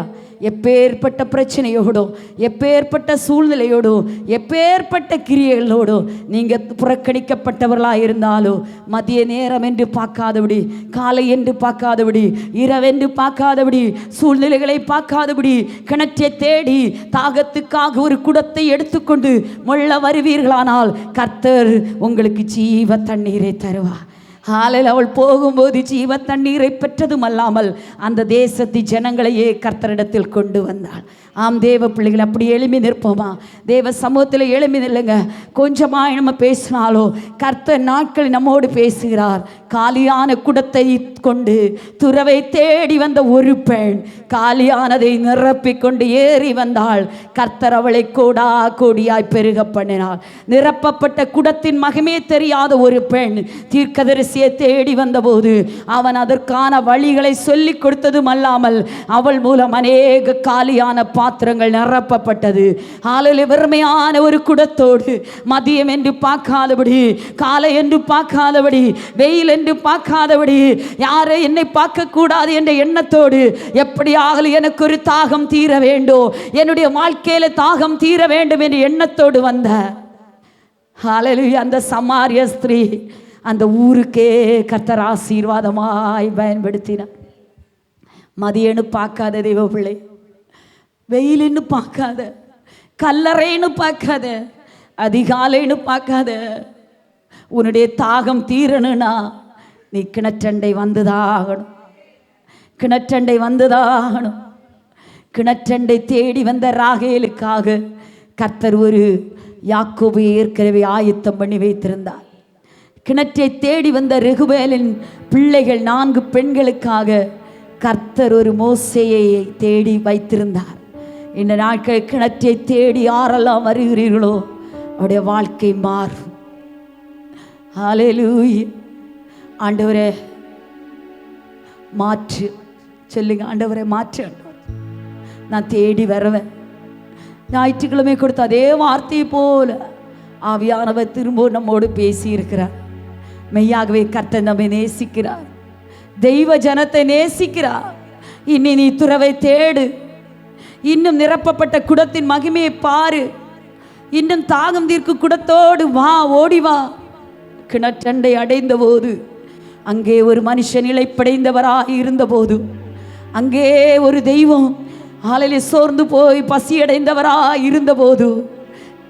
எப்பேற்பட்ட பிரச்சனையோடும், எப்பேற்பட்ட சூழ்நிலையோடும், எப்பேற்பட்ட கிரியைகளோடும் நீங்கள் புறக்கணிக்கப்பட்டவர்களாக இருந்தாலும், மதிய நேரம் என்று பார்க்காதபடி, காலை என்று பார்க்காதபடி, இரவென்று பார்க்காதபடி, சூழ்நிலைகளை பார்க்காதபடி கிணற்றை தேடி தாகத்துக்காக ஒரு குடத்தை எடுத்துக்கொண்டு மொள்ள வருவீர்களானால் கர்த்தர் உங்களுக்கு ஜீவ தண்ணீரை தருவார். ஹல்லேலூயா. அவள் போகும்போது ஜீவ தண்ணீரை பெற்றதும் அல்லாமல் அந்த தேசத்து ஜனங்களையே கர்த்தரிடத்தில் கொண்டு வந்தாள். ஆம் தேவ பிள்ளைகள், அப்படி எழுப்பி நிற்போமா? தேவ சமூகத்தில் எழுப்பி நில்லுங்க. கொஞ்சமாக நம்ம பேசினாலும் கர்த்தர் நாட்கள் நம்மோடு பேசுகிறார். காலியான குடத்தை கொண்டு துறவை தேடி வந்த ஒரு பெண் காலியானதை நிரப்பி கொண்டு ஏறி வந்தாள். கர்த்தர் அவளை கோடா கோடியாய் பெருக பண்ணினாள். நிரப்பப்பட்ட குடத்தின் மகிமே தெரியாத ஒரு பெண் தீர்க்கதரிசியை தேடி வந்தபோது அவன் அதற்கான வழிகளை சொல்லி கொடுத்ததும் அல்லாமல் அவள் மூலம் அநேக காலியான பாத்திரங்கள் நிரப்பப்பட்டது. ஹல்லேலூயா. வெறுமையான ஒரு குடத்தோடு மதியம் என்று பார்க்காதபடி, காலை என்று பார்க்காதபடி, வெயில் என்று பார்க்காதபடி, யாரை என்னை பார்க்க கூடாது என்ற எண்ணத்தோடு, எப்படியாக எனக்கு ஒரு தாகம் தீர வேண்டும், என்னுடைய வாழ்க்கையில தாகம் தீர வேண்டும் என்ற எண்ணத்தோடு வந்த ஹல்லேலூயா அந்த சமாரிய ஸ்திரீ அந்த ஊருக்கே கர்த்தர் ஆசீர்வாதமாய் பயன்படுத்தினார். மதியன்னு பார்க்காத தெய்வ பிள்ளை, வெயிலுன்னு பார்க்காத, கல்லறைன்னு பார்க்காத, அதிகாலைன்னு பார்க்காத, உன்னுடைய தாகம் தீரணும்னா நீ கிணற்றண்டை வந்துதாகணும். கிணற்றண்டை வந்துதாகணும். கிணற்றண்டை தேடி வந்த ராகேலுக்காக கர்த்தர் ஒரு யாக்கோபு ஏற்கனவே ஆயத்தம் பண்ணி வைத்திருந்தார். கிணற்றை தேடி வந்த ரெகுவேலின் பிள்ளைகள் 4 பெண்களுக்காக கர்த்தர் ஒரு மோசேயை தேடி வைத்திருந்தார். இந்த நாட்கள் கிணற்றை தேடி யாரெல்லாம் வருகிறீர்களோ அவருடைய வாழ்க்கை மாறும். ஹல்லேலூயா. ஆண்டவரே மாற்று சொல்லுங்க. ஆண்டவரே மாற்று. நான் தேடி வருவேன். ஞாயிற்றுக்கிழமை கொடுத்த அதே வார்த்தையை போல ஆவியானவர் திரும்ப நம்மோடு பேசி இருக்கிறார். மெய்யாகவே கர்த்தர் நம்மை நேசிக்கிறார். தெய்வ ஜனத்தை நேசிக்கிறார். இனி நீ துறவை தேடு. இன்னும் நிரப்பப்பட்ட குடத்தின் மகிமையை பாரு. இன்னும் தாகம் தீர்க்கும் குடத்தோடு வா, ஓடி வா. கிணற்றண்டை அடைந்த போது அங்கே ஒரு மனுஷன் இளைப்படைந்தவராக இருந்தபோது, அங்கே ஒரு தெய்வம் ஹல்லேலூயா சோர்ந்து போய் பசியடைந்தவராக இருந்தபோது,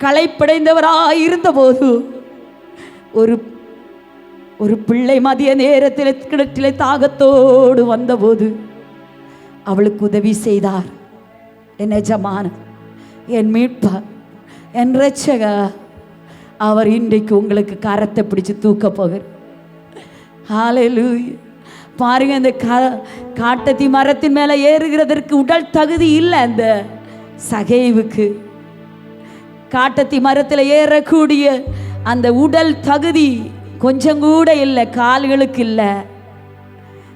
களைப்படைந்தவராக இருந்தபோது, ஒரு பிள்ளை மதிய நேரத்தில் கிணற்றிலே தாகத்தோடு வந்தபோது அவளுக்கு உதவி செய்தார். என் எஜமான, என் மீட்பர், என் இரட்சகர், அவர் இன்றைக்கு உங்களுக்கு கரத்தை பிடிச்சு தூக்க போகிறார். ஹல்லேலூயா. பாருங்க, இந்த காட்டத்தி மரத்தின் மேலே ஏறுகிறதற்கு உடல் தகுதி இல்லை அந்த சகைவுக்கு. காட்டத்தி மரத்தில் ஏறக்கூடிய அந்த உடல் தகுதி கொஞ்சம் கூட இல்லை, கால்களுக்கு இல்லை.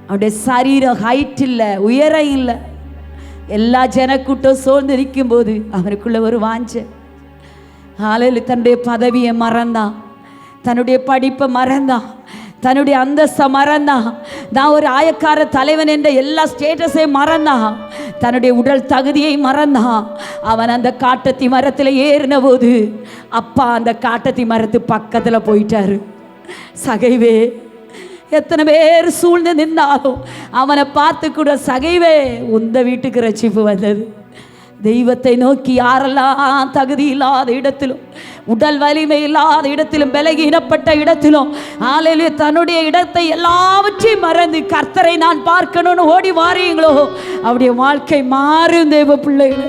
அவருடைய சரீரம் ஹைட் இல்லை, உயரம் இல்லை. எல்லா ஜனக்கூட்டம் சோர்ந்து நிற்கும் போது அவனுக்குள்ள ஒரு வாஞ்ச. ஹல்லேலூயா. தன்னுடைய பதவியை மறந்தான், தன்னுடைய படிப்பை மறந்தான், தன்னுடைய அந்தஸ்தை மறந்தான், நான் ஒரு ஆயக்கார தலைவன் என்ற எல்லா ஸ்டேட்டஸையும் மறந்தான், தன்னுடைய உடல் தகுதியை மறந்தான். அவன் அந்த காட்டத்தி மரத்தில் ஏறின போது அப்பா அந்த காட்டத்தி மரத்து பக்கத்தில் போயிட்டாரு. சகைவே, எத்தனை பேர் சூழ்ந்து நின்னாலும் அவனை பார்த்து கூட சகைவே உந்த வீட்டுக்கு ரட்சிப்பு வந்தது. தெய்வத்தை நோக்கி யாரெல்லாம் தகுதி இல்லாத இடத்திலும், உடல் வலிமை இல்லாத இடத்திலும், பலகீனப்பட்ட இடத்திலும் ஆலையிலே தன்னுடைய இடத்தை எல்லாவற்றையும் மறந்து கர்த்தரை நான் பார்க்கணும்னு ஓடி வாரீங்களோ அவருடைய வாழ்க்கை மாறும். தேவ பிள்ளைகளை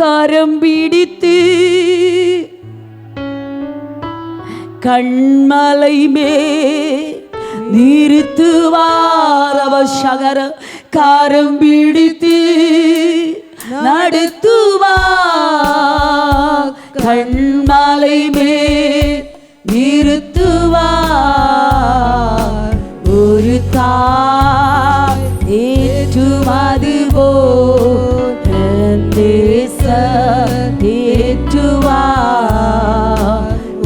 கரம் பிடித்து கண்மலை மே நிறுத்துவார் அவர் சகர கரம் பிடித்து நடத்துவார் கண்மலை மே நிறுத்துவார் ஒரு தாய் ஏற்றுவது போல் தேச ஏற்றுவார்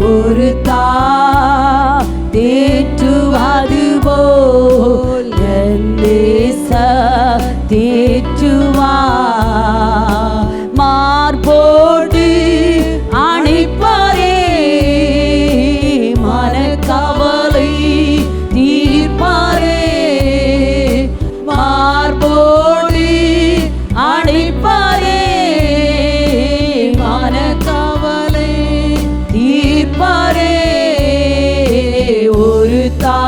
ஒரு தாய் தேற்றுவது போல் தேச தேற்றுவார் மார்போடு அணைப்பாரே மனக்கவலை தீர்ப்பாரே மார்போடு அணைப்பாரே மனக்கவலை தீர்ப்பாரே ஒரு தா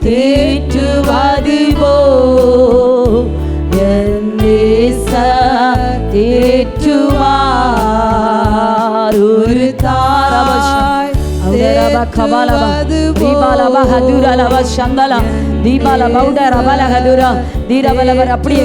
தேற்றுவது தேற்றுவார் ஒரு தாய் தேற்றுவது அப்படியே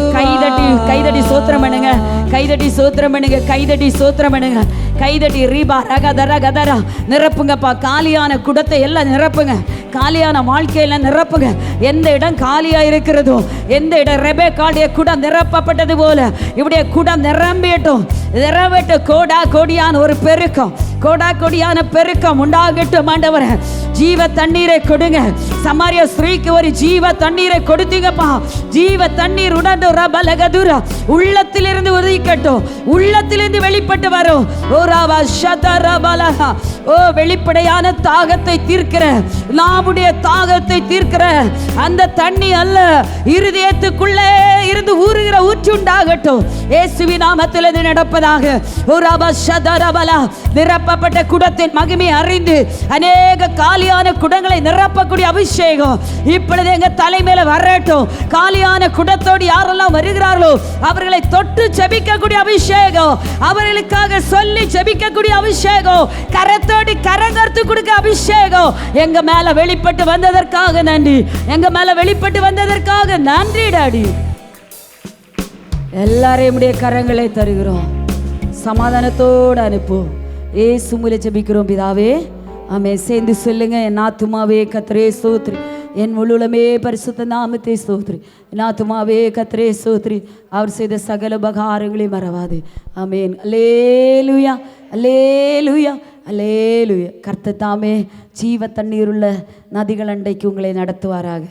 கைதட்டி சோத்திரம் பண்ணுங்க, கைதட்டி சோத்திரம் பண்ணுங்க, கைதட்டி சோத்திரம் பண்ணுங்க, கைதட்டி ரீபா ரகதர கதரா நிரப்புங்கப்பா. காலியான குடத்தை எல்லாம் நிரப்புங்க, காலியான வாழ்க்கையில நிரப்புங்க. எந்த இடம் காலியா இருக்கிறதோ, எந்த இடம் ரெபெக்காளுடைய குடம் நிரப்பப்பட்டது போல இவருடைய குடம் நிரம்பியட்டும், நிரம்பட்டு கோடா கோடியான ஒரு பெருக்கம், கோடா கொடியான பெருக்கம் உண்டாகட்டும். ஆண்டவரே ஜீவ தண்ணீரை கொடுங்க. சமாரிய ஸ்ரீக்கு ஒரு ஜீவ தண்ணீரை கொடுத்தீங்கப்பா. ஜீவ தண்ணீர் உடனே ரபலகதுர உள்ளத்திலிருந்து உதிக்கட்டும், உள்ளத்திலிருந்து வெளிப்பட்டு வரும். ஓ ராவா ஷதரபலஹ ஓ வெளிப்படையான தாகத்தை தீர்க்கிற, நாவுடைய தாகத்தை தீர்க்கிற அந்த தண்ணி அல்ல, இருதயத்துக்குள்ளே இருந்து ஊறுகிற ஊற்று உண்டாகட்டும். இயேசுவின் நாமத்திலிருந்து நடப்பதாக. ஓ ராவா ஷதரபல நிரப்பப்பட்ட குடத்தின் மகிமை அறிந்து அநேக காலியான குடங்களை நிரப்பக்கூடிய அபிஷேகம் இப்பொழுது எங்க தலைமையில வரட்டும். காலியான குடத்தோடு யாரெல்லாம் வருகிறார்களோ அவர்களை தொட்டு ஜெபிக்கக்கூடிய அபிஷேகம், அவர்களுக்காக சொல்லி ஜெபிக்கக்கூடிய அபிஷேகம், கரத்தோடு கரங்கர்த்து கொடுக்க அபிஷேகம் எங்க மேல வெளிப்பட்டு வந்ததற்காக நன்றி, எங்க மேல வெளிப்பட்டு வந்ததற்காக நன்றி டாடி. எல்லாரையும் உடைய கரங்களை தருகிறோம், சமாதானத்தோடு அனுப்பும். ஏசு மூலம் ஜெபிக்கிறோம் பிதாவே, ஆமே. சேர்ந்து சொல்லுங்க, என் ஆத்துமாவே கர்த்தரே ஸ்தோத்திரி, என் முழுமே பரிசுத்த நாமத்தை ஸ்தோத்திரி, என் ஆத்துமாவே கர்த்தரே ஸ்தோத்திரி, அவர் செய்த சகல உபகாரங்களையும் மறவாது. ஆமேன். அல்லேலூயா, அல்லேலூயா, அல்லேலூயா. கர்த்தர் தாமே ஜீவ தண்ணீருள்ள நதிகள் அண்டைக்கு உங்களை நடத்துவாராக.